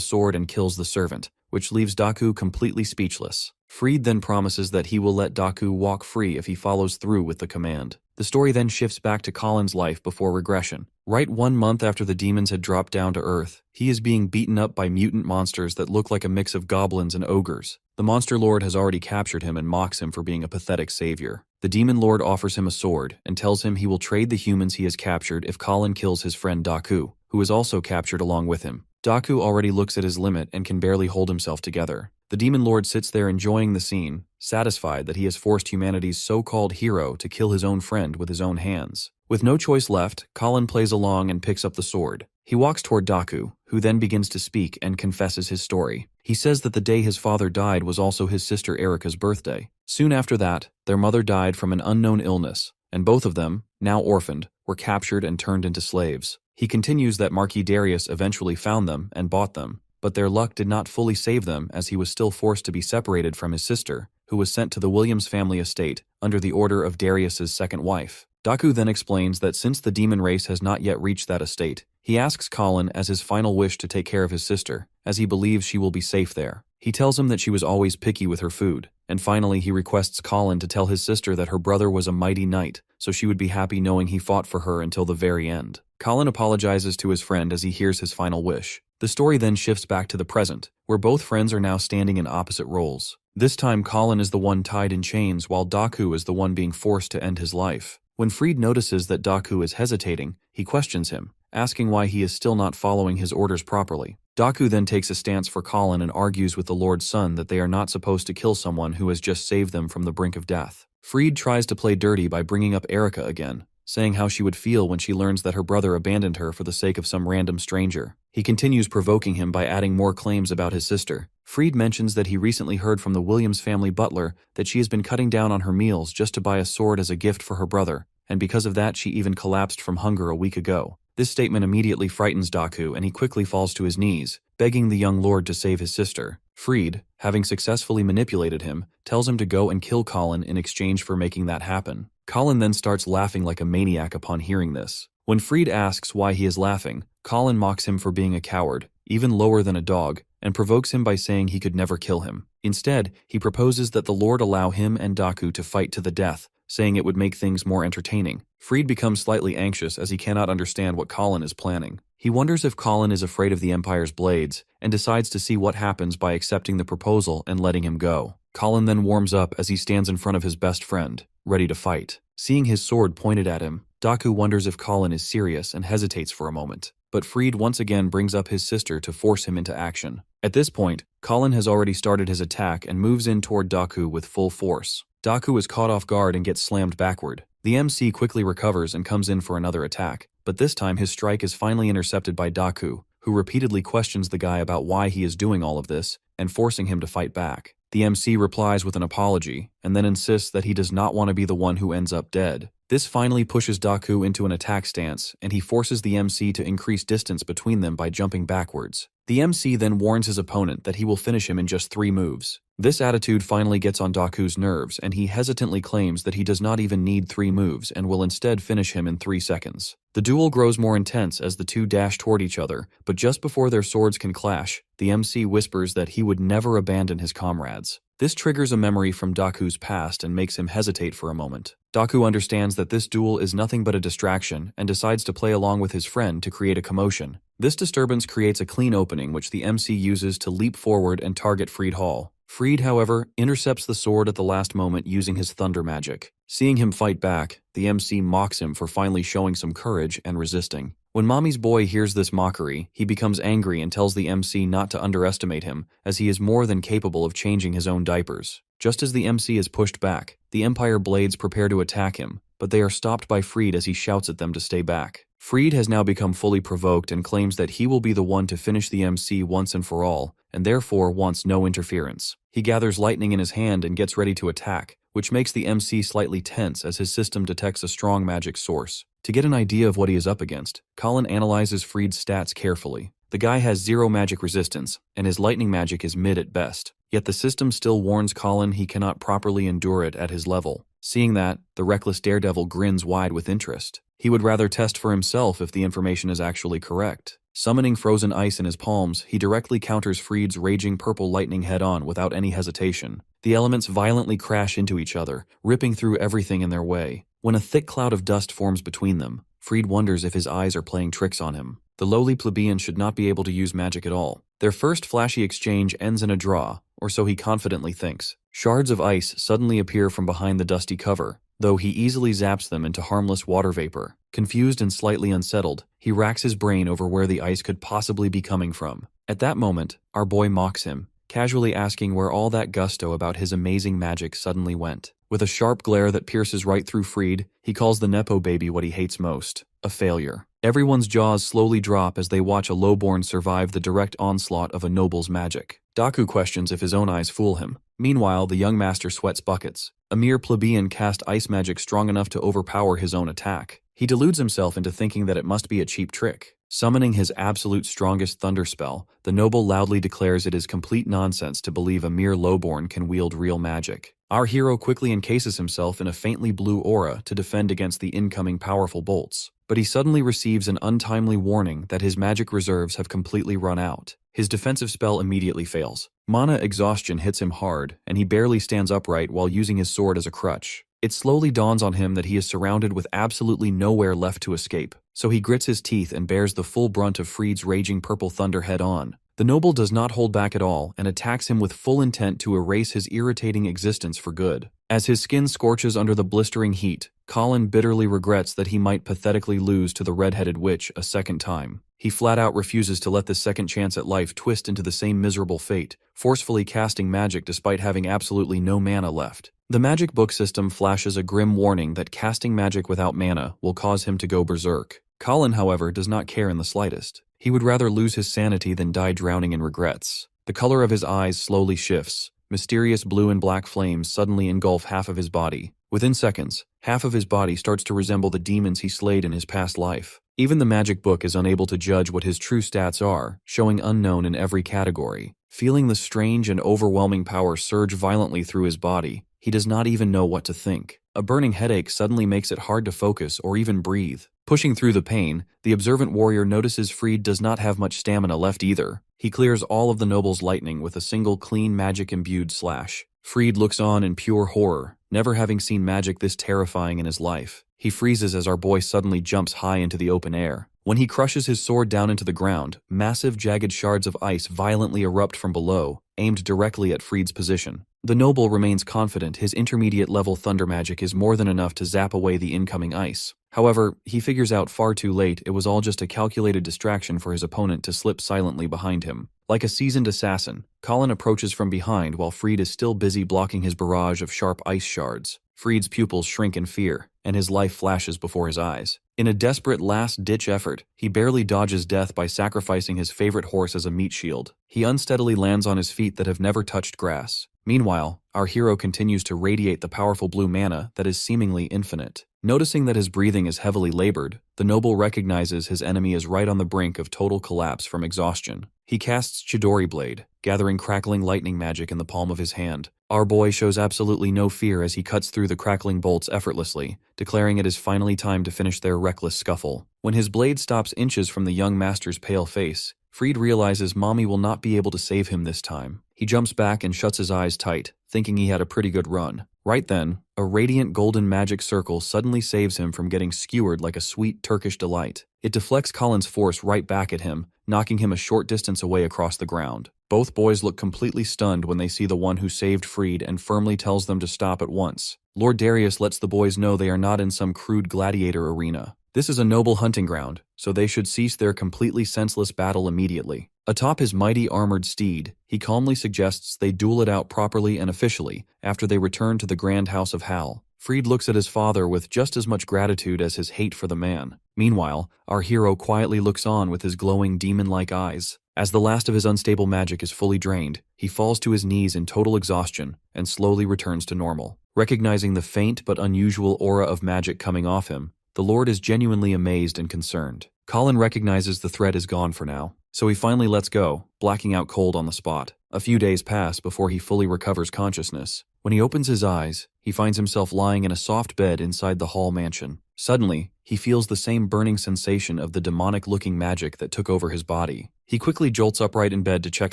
sword and kills the servant, which leaves Daku completely speechless. Freed then promises that he will let Daku walk free if he follows through with the command. The story then shifts back to Colin's life before regression. Right 1 month after the demons had dropped down to Earth, he is being beaten up by mutant monsters that look like a mix of goblins and ogres. The monster lord has already captured him and mocks him for being a pathetic savior. The demon lord offers him a sword and tells him he will trade the humans he has captured if Colin kills his friend Daku, who is also captured along with him. Daku already looks at his limit and can barely hold himself together. The demon lord sits there enjoying the scene, satisfied that he has forced humanity's so-called hero to kill his own friend with his own hands. With no choice left, Colin plays along and picks up the sword. He walks toward Daku, who then begins to speak and confesses his story. He says that the day his father died was also his sister Erika's birthday. Soon after that, their mother died from an unknown illness, and both of them, now orphaned, were captured and turned into slaves. He continues that Marquis Darius eventually found them and bought them, but their luck did not fully save them as he was still forced to be separated from his sister, who was sent to the Williams family estate under the order of Darius's second wife. Daku then explains that since the demon race has not yet reached that estate, he asks Colin as his final wish to take care of his sister, as he believes she will be safe there. He tells him that she was always picky with her food, and finally he requests Colin to tell his sister that her brother was a mighty knight, so she would be happy knowing he fought for her until the very end. Colin apologizes to his friend as he hears his final wish. The story then shifts back to the present, where both friends are now standing in opposite roles. This time Colin is the one tied in chains while Daku is the one being forced to end his life. When Freed notices that Daku is hesitating, he questions him, asking why he is still not following his orders properly. Daku then takes a stance for Colin and argues with the Lord's son that they are not supposed to kill someone who has just saved them from the brink of death. Freed tries to play dirty by bringing up Erika again, saying how she would feel when she learns that her brother abandoned her for the sake of some random stranger. He continues provoking him by adding more claims about his sister. Freed mentions that he recently heard from the Williams family butler that she has been cutting down on her meals just to buy a sword as a gift for her brother, and because of that she even collapsed from hunger a week ago. This statement immediately frightens Daku and he quickly falls to his knees, begging the young lord to save his sister. Freed, having successfully manipulated him, tells him to go and kill Colin in exchange for making that happen. Colin then starts laughing like a maniac upon hearing this. When Freed asks why he is laughing, Colin mocks him for being a coward, even lower than a dog, and provokes him by saying he could never kill him. Instead, he proposes that the Lord allow him and Daku to fight to the death, saying it would make things more entertaining. Freed becomes slightly anxious as he cannot understand what Colin is planning. He wonders if Colin is afraid of the Empire's blades, and decides to see what happens by accepting the proposal and letting him go. Colin then warms up as he stands in front of his best friend, ready to fight. Seeing his sword pointed at him, Daku wonders if Colin is serious and hesitates for a moment. But Freed once again brings up his sister to force him into action. At this point, Colin has already started his attack and moves in toward Daku with full force. Daku is caught off guard and gets slammed backward. The MC quickly recovers and comes in for another attack, but this time his strike is finally intercepted by Daku, who repeatedly questions the guy about why he is doing all of this and forcing him to fight back. The MC replies with an apology, and then insists that he does not want to be the one who ends up dead. This finally pushes Daku into an attack stance, and he forces the MC to increase distance between them by jumping backwards. The MC then warns his opponent that he will finish him in just 3 moves. This attitude finally gets on Daku's nerves, and he hesitantly claims that he does not even need 3 moves and will instead finish him in 3 seconds. The duel grows more intense as the two dash toward each other, but just before their swords can clash, the MC whispers that he would never abandon his comrades. This triggers a memory from Daku's past and makes him hesitate for a moment. Daku understands that this duel is nothing but a distraction and decides to play along with his friend to create a commotion. This disturbance creates a clean opening which the MC uses to leap forward and target Freed Hall. Fried, however, intercepts the sword at the last moment using his thunder magic. Seeing him fight back, the MC mocks him for finally showing some courage and resisting. When Mommy's boy hears this mockery, he becomes angry and tells the MC not to underestimate him, as he is more than capable of changing his own diapers. Just as the MC is pushed back, the Empire Blades prepare to attack him, but they are stopped by Fried as he shouts at them to stay back. Fried has now become fully provoked and claims that he will be the one to finish the MC once and for all, and therefore wants no interference. He gathers lightning in his hand and gets ready to attack, which makes the MC slightly tense as his system detects a strong magic source. To get an idea of what he is up against, Colin analyzes Fried's stats carefully. The guy has 0 magic resistance, and his lightning magic is mid at best. Yet the system still warns Colin he cannot properly endure it at his level. Seeing that, the reckless daredevil grins wide with interest. He would rather test for himself if the information is actually correct. Summoning frozen ice in his palms, he directly counters Fried's raging purple lightning head-on without any hesitation. The elements violently crash into each other, ripping through everything in their way. When a thick cloud of dust forms between them, Fried wonders if his eyes are playing tricks on him. The lowly plebeian should not be able to use magic at all. Their first flashy exchange ends in a draw, or so he confidently thinks. Shards of ice suddenly appear from behind the dusty cover, though he easily zaps them into harmless water vapor. Confused and slightly unsettled, he racks his brain over where the ice could possibly be coming from. At that moment, our boy mocks him, casually asking where all that gusto about his amazing magic suddenly went. With a sharp glare that pierces right through Fried, he calls the Nepo baby what he hates most: a failure. Everyone's jaws slowly drop as they watch a lowborn survive the direct onslaught of a noble's magic. Daku questions if his own eyes fool him. Meanwhile, the young master sweats buckets. A mere plebeian cast ice magic strong enough to overpower his own attack. He deludes himself into thinking that it must be a cheap trick. Summoning his absolute strongest thunder spell, the noble loudly declares it is complete nonsense to believe a mere lowborn can wield real magic. Our hero quickly encases himself in a faintly blue aura to defend against the incoming powerful bolts. But he suddenly receives an untimely warning that his magic reserves have completely run out. His defensive spell immediately fails. Mana exhaustion hits him hard, and he barely stands upright while using his sword as a crutch. It slowly dawns on him that he is surrounded with absolutely nowhere left to escape, so he grits his teeth and bears the full brunt of Fried's raging purple thunder head-on. The noble does not hold back at all and attacks him with full intent to erase his irritating existence for good. As his skin scorches under the blistering heat, Colin bitterly regrets that he might pathetically lose to the red-headed witch a second time. He flat-out refuses to let this second chance at life twist into the same miserable fate, forcefully casting magic despite having absolutely no mana left. The magic book system flashes a grim warning that casting magic without mana will cause him to go berserk. Colin, however, does not care in the slightest. He would rather lose his sanity than die drowning in regrets. The color of his eyes slowly shifts. Mysterious blue and black flames suddenly engulf half of his body. Within seconds, half of his body starts to resemble the demons he slayed in his past life. Even the magic book is unable to judge what his true stats are, showing unknown in every category. Feeling the strange and overwhelming power surge violently through his body, he does not even know what to think. A burning headache suddenly makes it hard to focus or even breathe. Pushing through the pain, the observant warrior notices Fried does not have much stamina left either. He clears all of the noble's lightning with a single clean magic-imbued slash. Fried looks on in pure horror, never having seen magic this terrifying in his life. He freezes as our boy suddenly jumps high into the open air. When he crushes his sword down into the ground, massive jagged shards of ice violently erupt from below, aimed directly at Fried's position. The noble remains confident his intermediate-level thunder magic is more than enough to zap away the incoming ice. However, he figures out far too late it was all just a calculated distraction for his opponent to slip silently behind him. Like a seasoned assassin, Colin approaches from behind while Fried is still busy blocking his barrage of sharp ice shards. Fried's pupils shrink in fear, and his life flashes before his eyes. In a desperate last-ditch effort, he barely dodges death by sacrificing his favorite horse as a meat shield. He unsteadily lands on his feet that have never touched grass. Meanwhile, our hero continues to radiate the powerful blue mana that is seemingly infinite. Noticing that his breathing is heavily labored, the noble recognizes his enemy is right on the brink of total collapse from exhaustion. He casts Chidori Blade, gathering crackling lightning magic in the palm of his hand. Our boy shows absolutely no fear as he cuts through the crackling bolts effortlessly, declaring it is finally time to finish their reckless scuffle. When his blade stops inches from the young master's pale face, Fried realizes Mommy will not be able to save him this time. He jumps back and shuts his eyes tight, thinking he had a pretty good run. Right then, a radiant golden magic circle suddenly saves him from getting skewered like a sweet Turkish delight. It deflects Colin's force right back at him, knocking him a short distance away across the ground. Both boys look completely stunned when they see the one who saved Freed and firmly tells them to stop at once. Lord Darius lets the boys know they are not in some crude gladiator arena. This is a noble hunting ground, so they should cease their completely senseless battle immediately. Atop his mighty armored steed, he calmly suggests they duel it out properly and officially after they return to the grand house of Hal. Freed looks at his father with just as much gratitude as his hate for the man. Meanwhile, our hero quietly looks on with his glowing demon-like eyes. As the last of his unstable magic is fully drained, he falls to his knees in total exhaustion and slowly returns to normal. Recognizing the faint but unusual aura of magic coming off him, the Lord is genuinely amazed and concerned. Colin recognizes the threat is gone for now, so he finally lets go, blacking out cold on the spot. A few days pass before he fully recovers consciousness. When he opens his eyes, he finds himself lying in a soft bed inside the Hall mansion. Suddenly, he feels the same burning sensation of the demonic-looking magic that took over his body. He quickly jolts upright in bed to check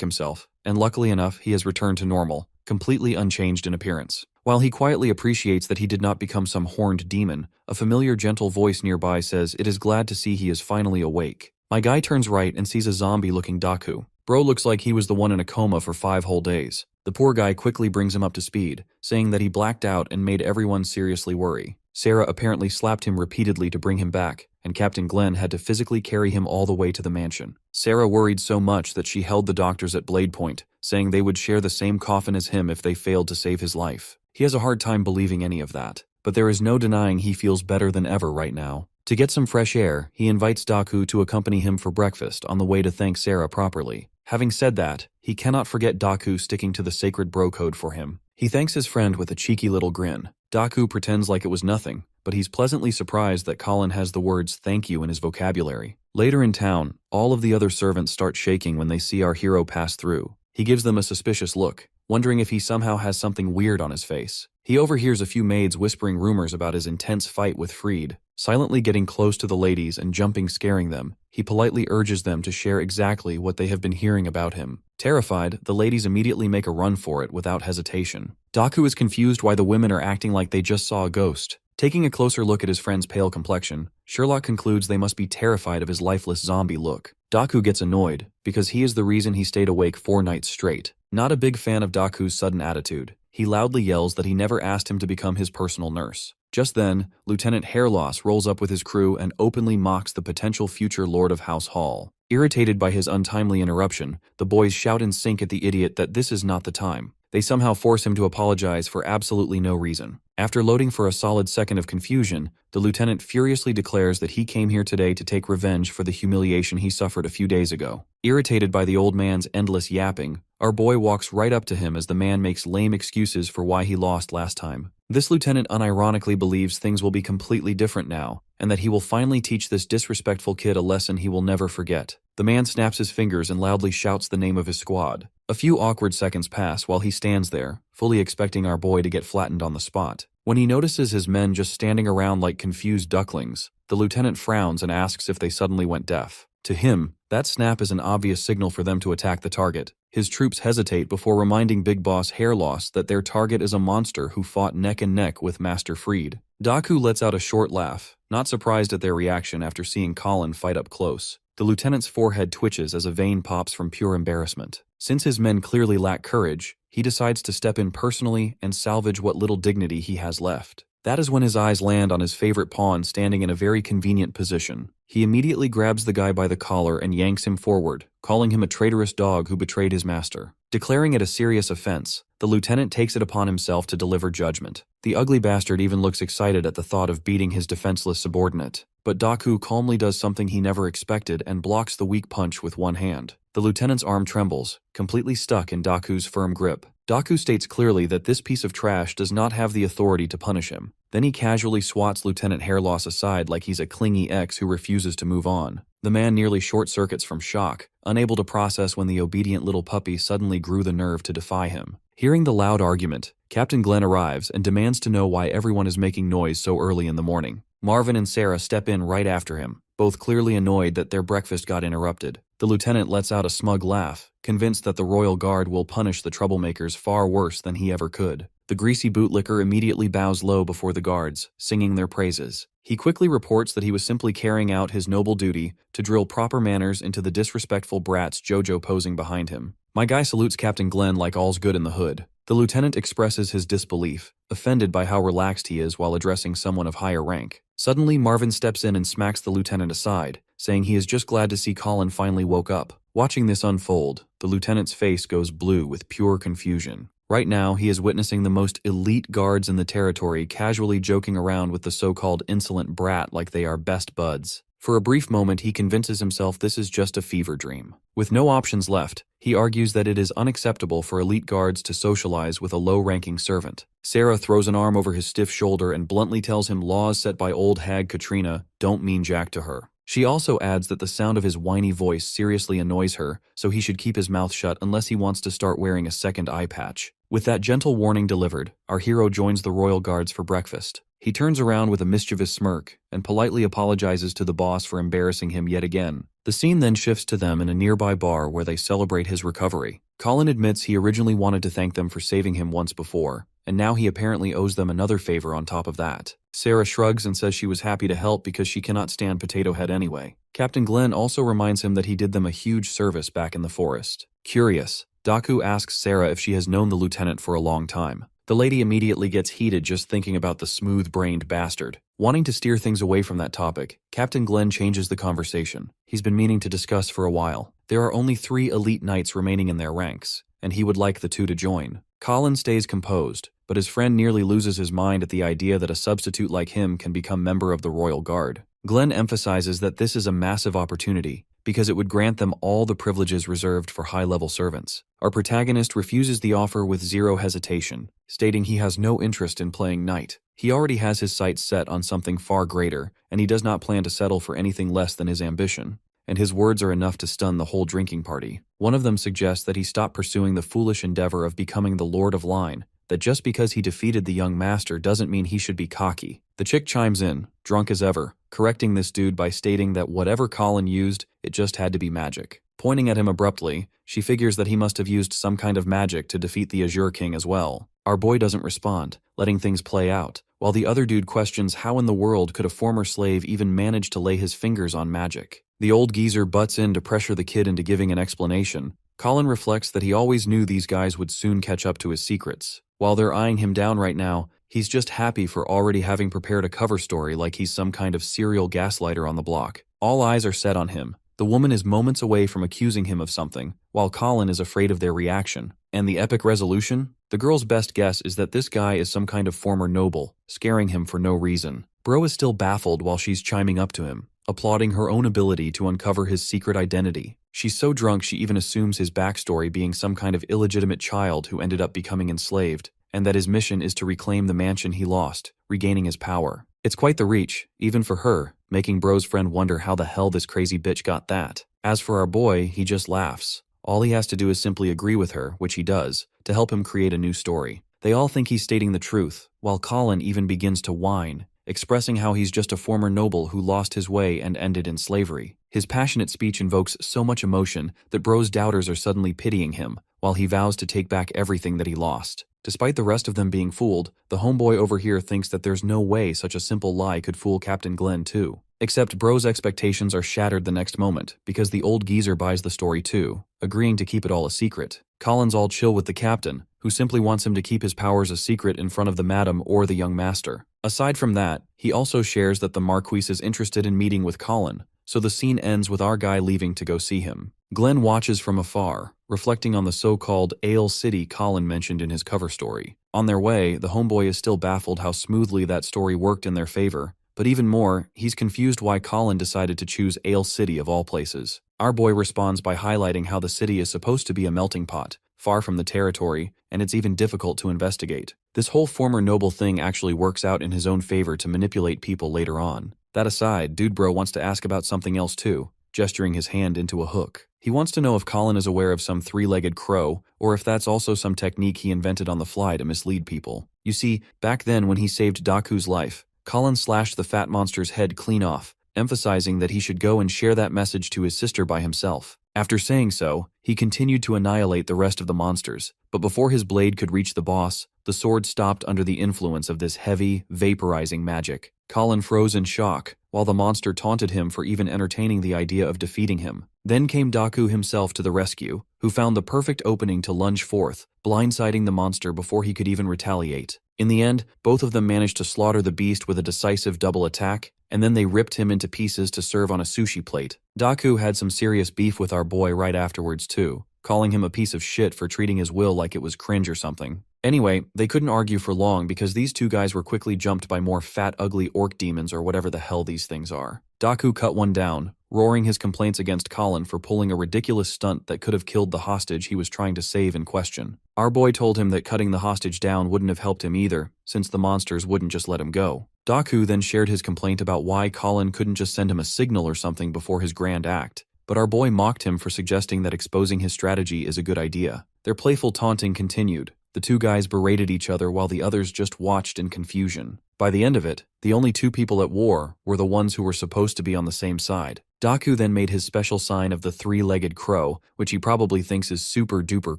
himself, and luckily enough, he has returned to normal, completely unchanged in appearance. While he quietly appreciates that he did not become some horned demon, a familiar gentle voice nearby says it is glad to see he is finally awake. My guy turns right and sees a zombie-looking Daku. Bro looks like he was the one in a coma for 5 whole days. The poor guy quickly brings him up to speed, saying that he blacked out and made everyone seriously worry. Sarah apparently slapped him repeatedly to bring him back, and Captain Glenn had to physically carry him all the way to the mansion. Sarah worried so much that she held the doctors at blade point, saying they would share the same coffin as him if they failed to save his life. He has a hard time believing any of that, but there is no denying he feels better than ever right now. To get some fresh air, he invites Daku to accompany him for breakfast on the way to thank Sarah properly. Having said that, he cannot forget Daku sticking to the sacred bro code for him. He thanks his friend with a cheeky little grin. Daku pretends like it was nothing, but he's pleasantly surprised that Colin has the words thank you in his vocabulary. Later in town, all of the other servants start shaking when they see our hero pass through. He gives them a suspicious look, wondering if he somehow has something weird on his face. He overhears a few maids whispering rumors about his intense fight with Freed. Silently getting close to the ladies and jumping scaring them, he politely urges them to share exactly what they have been hearing about him. Terrified, the ladies immediately make a run for it without hesitation. Daku is confused why the women are acting like they just saw a ghost. Taking a closer look at his friend's pale complexion, Sherlock concludes they must be terrified of his lifeless zombie look. Daku gets annoyed, because he is the reason he stayed awake 4 nights straight. Not a big fan of Daku's sudden attitude, he loudly yells that he never asked him to become his personal nurse. Just then, Lieutenant Hairloss rolls up with his crew and openly mocks the potential future Lord of House Hall. Irritated by his untimely interruption, the boys shout in sync at the idiot that this is not the time. They somehow force him to apologize for absolutely no reason. After loading for a solid second of confusion, the lieutenant furiously declares that he came here today to take revenge for the humiliation he suffered a few days ago. Irritated by the old man's endless yapping, our boy walks right up to him as the man makes lame excuses for why he lost last time. This lieutenant unironically believes things will be completely different now, and that he will finally teach this disrespectful kid a lesson he will never forget. The man snaps his fingers and loudly shouts the name of his squad. A few awkward seconds pass while he stands there, fully expecting our boy to get flattened on the spot. When he notices his men just standing around like confused ducklings, the lieutenant frowns and asks if they suddenly went deaf. To him, that snap is an obvious signal for them to attack the target. His troops hesitate before reminding Big Boss Hairloss that their target is a monster who fought neck and neck with Master Freed. Daku lets out a short laugh, not surprised at their reaction after seeing Colin fight up close. The lieutenant's forehead twitches as a vein pops from pure embarrassment. Since his men clearly lack courage, he decides to step in personally and salvage what little dignity he has left. That is when his eyes land on his favorite pawn standing in a very convenient position. He immediately grabs the guy by the collar and yanks him forward, calling him a traitorous dog who betrayed his master. Declaring it a serious offense, the lieutenant takes it upon himself to deliver judgment. The ugly bastard even looks excited at the thought of beating his defenseless subordinate. But Daku calmly does something he never expected and blocks the weak punch with one hand. The lieutenant's arm trembles, completely stuck in Daku's firm grip. Daku states clearly that this piece of trash does not have the authority to punish him. Then he casually swats Lieutenant Hairloss aside like he's a clingy ex who refuses to move on. The man nearly short-circuits from shock, unable to process when the obedient little puppy suddenly grew the nerve to defy him. Hearing the loud argument, Captain Glenn arrives and demands to know why everyone is making noise so early in the morning. Marvin and Sarah step in right after him, both clearly annoyed that their breakfast got interrupted. The lieutenant lets out a smug laugh, convinced that the royal guard will punish the troublemakers far worse than he ever could. The greasy bootlicker immediately bows low before the guards, singing their praises. He quickly reports that he was simply carrying out his noble duty to drill proper manners into the disrespectful brats Jojo posing behind him. My guy salutes Captain Glenn like all's good in the hood. The lieutenant expresses his disbelief, offended by how relaxed he is while addressing someone of higher rank. Suddenly, Marvin steps in and smacks the lieutenant aside, saying he is just glad to see Colin finally woke up. Watching this unfold, the lieutenant's face goes blue with pure confusion. Right now, he is witnessing the most elite guards in the territory casually joking around with the so-called insolent brat like they are best buds. For a brief moment, he convinces himself this is just a fever dream. With no options left, he argues that it is unacceptable for elite guards to socialize with a low-ranking servant. Sarah throws an arm over his stiff shoulder and bluntly tells him laws set by old hag Katrina don't mean jack to her. She also adds that the sound of his whiny voice seriously annoys her, so he should keep his mouth shut unless he wants to start wearing a second eye patch. With that gentle warning delivered, our hero joins the royal guards for breakfast. He turns around with a mischievous smirk and politely apologizes to the boss for embarrassing him yet again. The scene then shifts to them in a nearby bar where they celebrate his recovery. Colin admits he originally wanted to thank them for saving him once before, and now he apparently owes them another favor on top of that. Sarah shrugs and says she was happy to help because she cannot stand Potato Head anyway. Captain Glenn also reminds him that he did them a huge service back in the forest. Curious, Daku asks Sarah if she has known the lieutenant for a long time. The lady immediately gets heated just thinking about the smooth-brained bastard. Wanting to steer things away from that topic, Captain Glenn changes the conversation. He's been meaning to discuss for a while. There are only 3 elite knights remaining in their ranks, and he would like the 2 to join. Colin stays composed, but his friend nearly loses his mind at the idea that a substitute like him can become member of the Royal Guard. Glenn emphasizes that this is a massive opportunity, because it would grant them all the privileges reserved for high-level servants. Our protagonist refuses the offer with zero hesitation, stating he has no interest in playing knight. He already has his sights set on something far greater, and he does not plan to settle for anything less than his ambition. And his words are enough to stun the whole drinking party. One of them suggests that he stop pursuing the foolish endeavor of becoming the Lord of Line, that just because he defeated the young master doesn't mean he should be cocky. The chick chimes in, drunk as ever, correcting this dude by stating that whatever Colin used, it just had to be magic. Pointing at him abruptly, she figures that he must have used some kind of magic to defeat the Azure King as well. Our boy doesn't respond, letting things play out, while the other dude questions how in the world could a former slave even manage to lay his fingers on magic. The old geezer butts in to pressure the kid into giving an explanation. Colin reflects that he always knew these guys would soon catch up to his secrets. While they're eyeing him down right now, he's just happy for already having prepared a cover story like he's some kind of serial gaslighter on the block. All eyes are set on him. The woman is moments away from accusing him of something, while Colin is afraid of their reaction. And the epic resolution? The girl's best guess is that this guy is some kind of former noble, scaring him for no reason. Bro is still baffled while she's chiming up to him, applauding her own ability to uncover his secret identity. She's so drunk she even assumes his backstory being some kind of illegitimate child who ended up becoming enslaved, and that his mission is to reclaim the mansion he lost, regaining his power. It's quite the reach, even for her, making Bro's friend wonder how the hell this crazy bitch got that. As for our boy, he just laughs. All he has to do is simply agree with her, which he does, to help him create a new story. They all think he's stating the truth, while Colin even begins to whine, expressing how he's just a former noble who lost his way and ended in slavery. His passionate speech invokes so much emotion that Bro's doubters are suddenly pitying him, while he vows to take back everything that he lost. Despite the rest of them being fooled, the homeboy over here thinks that there's no way such a simple lie could fool Captain Glenn too. Except Bro's expectations are shattered the next moment, because the old geezer buys the story too, agreeing to keep it all a secret. Colin's all chill with the captain, who simply wants him to keep his powers a secret in front of the madam or the young master. Aside from that, he also shares that the Marquise is interested in meeting with Colin, so the scene ends with our guy leaving to go see him. Glenn watches from afar, reflecting on the so-called Ale City Colin mentioned in his cover story. On their way, the homeboy is still baffled how smoothly that story worked in their favor, but even more, he's confused why Colin decided to choose Ale City of all places. Our boy responds by highlighting how the city is supposed to be a melting pot, far from the territory, and it's even difficult to investigate. This whole former noble thing actually works out in his own favor to manipulate people later on. That aside, Dude Bro wants to ask about something else too, gesturing his hand into a hook. He wants to know if Colin is aware of some three-legged crow, or if that's also some technique he invented on the fly to mislead people. You see, back then when he saved Daku's life, Colin slashed the fat monster's head clean off, emphasizing that he should go and share that message to his sister by himself. After saying so, he continued to annihilate the rest of the monsters, but before his blade could reach the boss, the sword stopped under the influence of this heavy, vaporizing magic. Colin froze in shock, while the monster taunted him for even entertaining the idea of defeating him. Then came Daku himself to the rescue, who found the perfect opening to lunge forth, blindsiding the monster before he could even retaliate. In the end, both of them managed to slaughter the beast with a decisive double attack, and then they ripped him into pieces to serve on a sushi plate. Daku had some serious beef with our boy right afterwards too, calling him a piece of shit for treating his will like it was cringe or something. Anyway, they couldn't argue for long because these two guys were quickly jumped by more fat ugly orc demons or whatever the hell these things are. Daku cut one down, roaring his complaints against Colin for pulling a ridiculous stunt that could have killed the hostage he was trying to save in question. Our boy told him that cutting the hostage down wouldn't have helped him either, since the monsters wouldn't just let him go. Daku then shared his complaint about why Colin couldn't just send him a signal or something before his grand act, but our boy mocked him for suggesting that exposing his strategy is a good idea. Their playful taunting continued. The two guys berated each other while the others just watched in confusion. By the end of it, the only two people at war were the ones who were supposed to be on the same side. Daku then made his special sign of the three-legged crow, which he probably thinks is super duper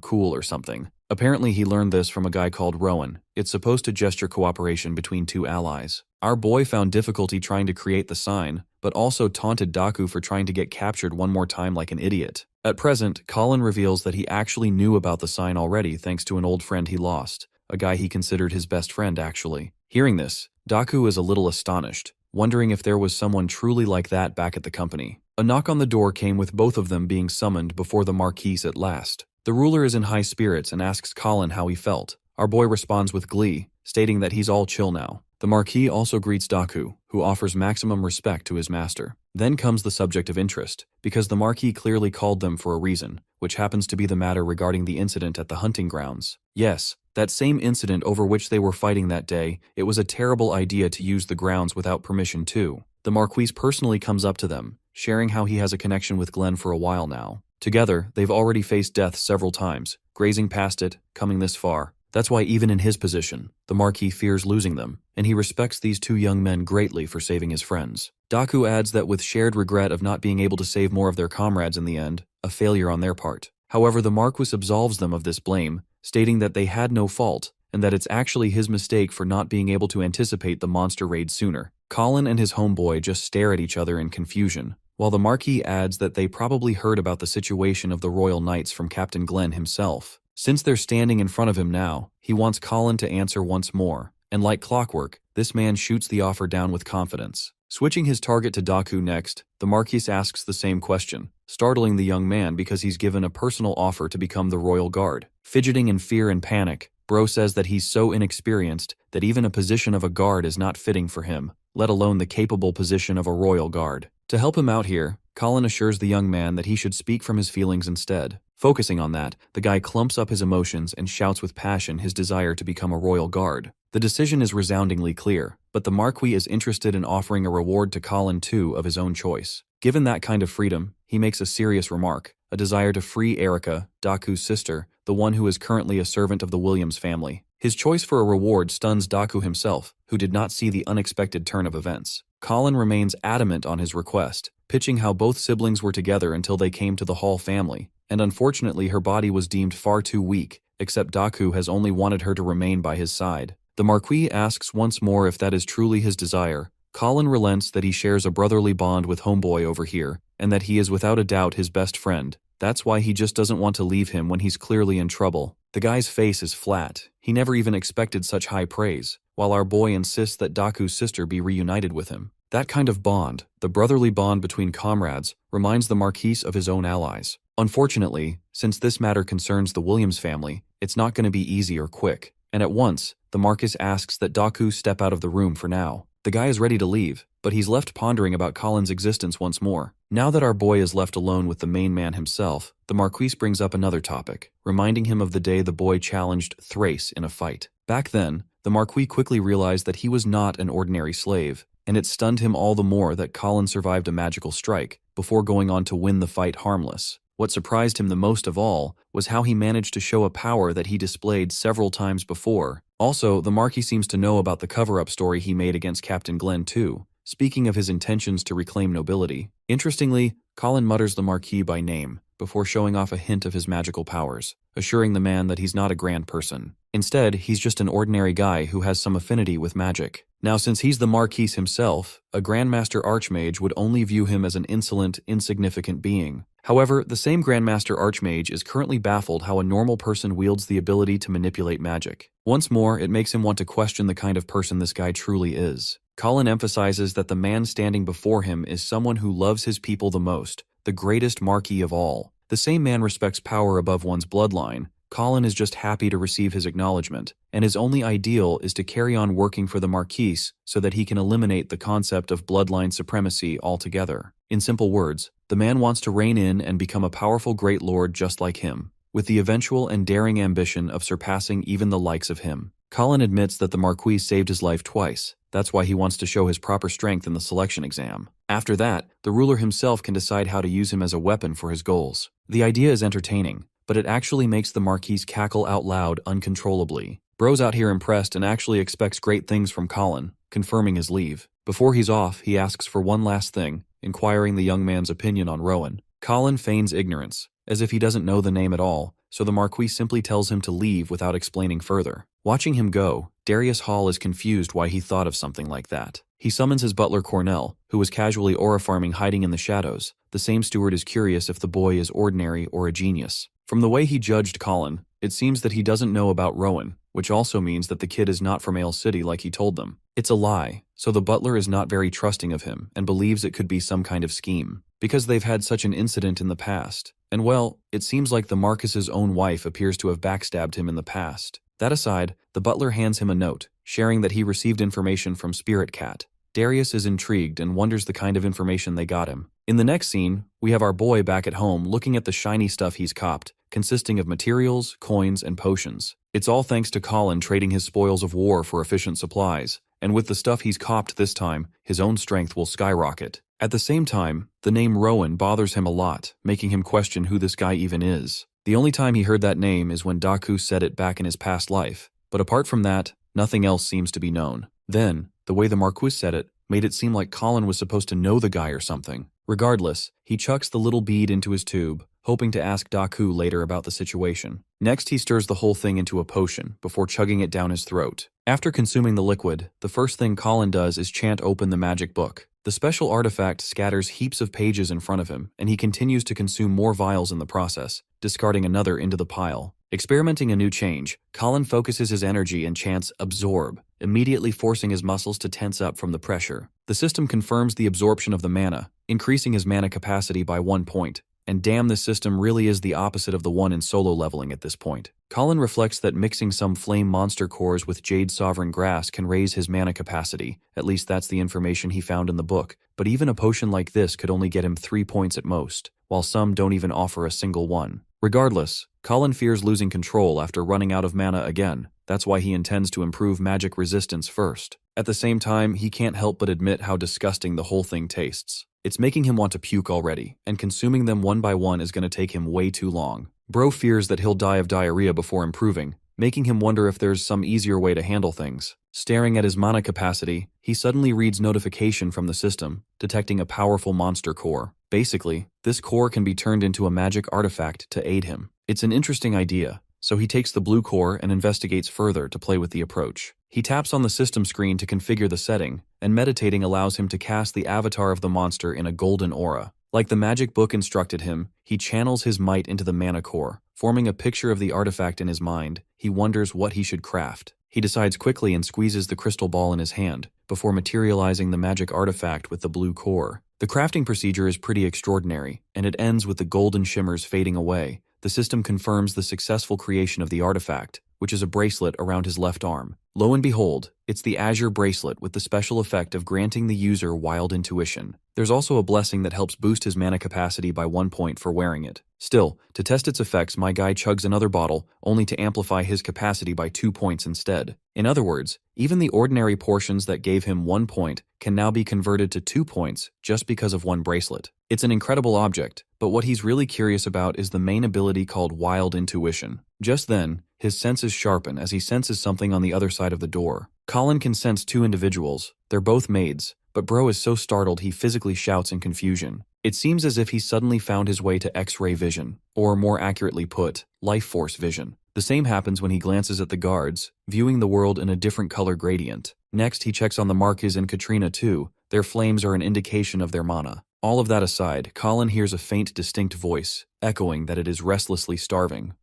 cool or something. Apparently he learned this from a guy called Rowan. It's supposed to gesture cooperation between two allies. Our boy found difficulty trying to create the sign, but also taunted Daku for trying to get captured one more time like an idiot. At present, Colin reveals that he actually knew about the sign already thanks to an old friend he lost, a guy he considered his best friend actually. Hearing this, Daku is a little astonished, wondering if there was someone truly like that back at the company. A knock on the door came with both of them being summoned before the Marquise at last. The ruler is in high spirits and asks Colin how he felt. Our boy responds with glee, stating that he's all chill now. The Marquis also greets Daku, who offers maximum respect to his master. Then comes the subject of interest, because the Marquis clearly called them for a reason, which happens to be the matter regarding the incident at the hunting grounds. Yes, that same incident over which they were fighting that day, it was a terrible idea to use the grounds without permission too. The Marquis personally comes up to them, sharing how he has a connection with Glenn for a while now. Together, they've already faced death several times, grazing past it, coming this far. That's why even in his position, the Marquis fears losing them, and he respects these two young men greatly for saving his friends. Daku adds that with shared regret of not being able to save more of their comrades in the end, a failure on their part. However, the Marquis absolves them of this blame, stating that they had no fault, and that it's actually his mistake for not being able to anticipate the monster raid sooner. Colin and his homeboy just stare at each other in confusion, while the Marquis adds that they probably heard about the situation of the Royal Knights from Captain Glenn himself. Since they're standing in front of him now, he wants Colin to answer once more, and like clockwork, this man shoots the offer down with confidence. Switching his target to Daku next, the Marquis asks the same question, startling the young man because he's given a personal offer to become the Royal Guard. Fidgeting in fear and panic, Bro says that he's so inexperienced that even a position of a guard is not fitting for him, let alone the capable position of a Royal Guard. To help him out here, Colin assures the young man that he should speak from his feelings instead. Focusing on that, the guy clumps up his emotions and shouts with passion his desire to become a Royal Guard. The decision is resoundingly clear, but the Marquis is interested in offering a reward to Colin too of his own choice. Given that kind of freedom, he makes a serious remark, a desire to free Erica, Daku's sister, the one who is currently a servant of the Williams family. His choice for a reward stuns Daku himself, who did not see the unexpected turn of events. Colin remains adamant on his request, pitching how both siblings were together until they came to the Hall family, and unfortunately her body was deemed far too weak, except Daku has only wanted her to remain by his side. The Marquis asks once more if that is truly his desire. Colin relents that he shares a brotherly bond with homeboy over here, and that he is without a doubt his best friend. That's why he just doesn't want to leave him when he's clearly in trouble. The guy's face is flat. He never even expected such high praise, while our boy insists that Daku's sister be reunited with him. That kind of bond, the brotherly bond between comrades, reminds the Marquis of his own allies. Unfortunately, since this matter concerns the Williams family, it's not going to be easy or quick, and at once, the Marquis asks that Daku step out of the room for now. The guy is ready to leave, but he's left pondering about Colin's existence once more. Now that our boy is left alone with the main man himself, the Marquis brings up another topic, reminding him of the day the boy challenged Thrace in a fight. Back then, the Marquis quickly realized that he was not an ordinary slave, and it stunned him all the more that Colin survived a magical strike, before going on to win the fight harmless. What surprised him the most of all was how he managed to show a power that he displayed several times before. Also, the Marquis seems to know about the cover-up story he made against Captain Glenn too, speaking of his intentions to reclaim nobility. Interestingly, Colin mutters the Marquis by name, before showing off a hint of his magical powers, assuring the man that he's not a grand person. Instead, he's just an ordinary guy who has some affinity with magic. Now, since he's the Marquis himself, a Grandmaster Archmage would only view him as an insolent, insignificant being. However, the same Grandmaster Archmage is currently baffled how a normal person wields the ability to manipulate magic. Once more, it makes him want to question the kind of person this guy truly is. Colin emphasizes that the man standing before him is someone who loves his people the most, the greatest Marquis of all. The same man respects power above one's bloodline. Colin is just happy to receive his acknowledgement, and his only ideal is to carry on working for the Marquis so that he can eliminate the concept of bloodline supremacy altogether. In simple words, the man wants to reign in and become a powerful great lord just like him, with the eventual and daring ambition of surpassing even the likes of him. Colin admits that the Marquis saved his life twice. That's why he wants to show his proper strength in the selection exam. After that, the ruler himself can decide how to use him as a weapon for his goals. The idea is entertaining, but it actually makes the Marquis cackle out loud uncontrollably. Bro's out here impressed and actually expects great things from Colin, confirming his leave. Before he's off, he asks for one last thing, inquiring the young man's opinion on Rowan. Colin feigns ignorance, as if he doesn't know the name at all, so the Marquis simply tells him to leave without explaining further. Watching him go, Darius Hall is confused why he thought of something like that. He summons his butler Cornell, who was casually aura farming hiding in the shadows. The same steward is curious if the boy is ordinary or a genius. From the way he judged Colin, it seems that he doesn't know about Rowan, which also means that the kid is not from Ale City like he told them. It's a lie, so the butler is not very trusting of him and believes it could be some kind of scheme, because they've had such an incident in the past. And well, it seems like the Marcus's own wife appears to have backstabbed him in the past. That aside, the butler hands him a note, sharing that he received information from Spirit Cat. Darius is intrigued and wonders the kind of information they got him. In the next scene, we have our boy back at home looking at the shiny stuff he's copped, consisting of materials, coins, and potions. It's all thanks to Colin trading his spoils of war for efficient supplies, and with the stuff he's copped this time, his own strength will skyrocket. At the same time, the name Rowan bothers him a lot, making him question who this guy even is. The only time he heard that name is when Daku said it back in his past life, but apart from that, nothing else seems to be known. Then, the way the Marquis said it made it seem like Colin was supposed to know the guy or something. Regardless, he chucks the little bead into his tube, hoping to ask Daku later about the situation. Next, he stirs the whole thing into a potion before chugging it down his throat. After consuming the liquid, the first thing Colin does is chant open the magic book. The special artifact scatters heaps of pages in front of him, and he continues to consume more vials in the process, discarding another into the pile. Experimenting a new change, Colin focuses his energy and chants absorb, immediately forcing his muscles to tense up from the pressure. The system confirms the absorption of the mana, increasing his mana capacity by 1 point. And damn, this system really is the opposite of the one in solo leveling at this point. Colin reflects that mixing some flame monster cores with Jade Sovereign Grass can raise his mana capacity. At least that's the information he found in the book. But even a potion like this could only get him 3 points at most, while some don't even offer a single one. Regardless, Colin fears losing control after running out of mana again. That's why he intends to improve magic resistance first. At the same time, he can't help but admit how disgusting the whole thing tastes. It's making him want to puke already, and consuming them one by one is going to take him way too long. Bro fears that he'll die of diarrhea before improving, making him wonder if there's some easier way to handle things. Staring at his mana capacity, he suddenly reads notification from the system, detecting a powerful monster core. Basically, this core can be turned into a magic artifact to aid him. It's an interesting idea, so he takes the blue core and investigates further to play with the approach. He taps on the system screen to configure the setting, and meditating allows him to cast the avatar of the monster in a golden aura. Like the magic book instructed him, he channels his might into the mana core, forming a picture of the artifact in his mind. He wonders what he should craft. He decides quickly and squeezes the crystal ball in his hand, before materializing the magic artifact with the blue core. The crafting procedure is pretty extraordinary, and it ends with the golden shimmers fading away. The system confirms the successful creation of the artifact, which is a bracelet around his left arm. Lo and behold, it's the Azure bracelet with the special effect of granting the user wild intuition. There's also a blessing that helps boost his mana capacity by 1 point for wearing it. Still, to test its effects, my guy chugs another bottle, only to amplify his capacity by 2 points instead. In other words, even the ordinary portions that gave him 1 point can now be converted to 2 points just because of one bracelet. It's an incredible object, but what he's really curious about is the main ability called Wild Intuition. Just then, his senses sharpen as he senses something on the other side of the door. Colin can sense 2 individuals. They're both maids, but Bro is so startled he physically shouts in confusion. It seems as if he suddenly found his way to X-ray vision, or more accurately put, life force vision. The same happens when he glances at the guards, viewing the world in a different color gradient. Next, he checks on the Marquez and Katrina too. Their flames are an indication of their mana. All of that aside, Colin hears a faint, distinct voice, echoing that it is restlessly starving.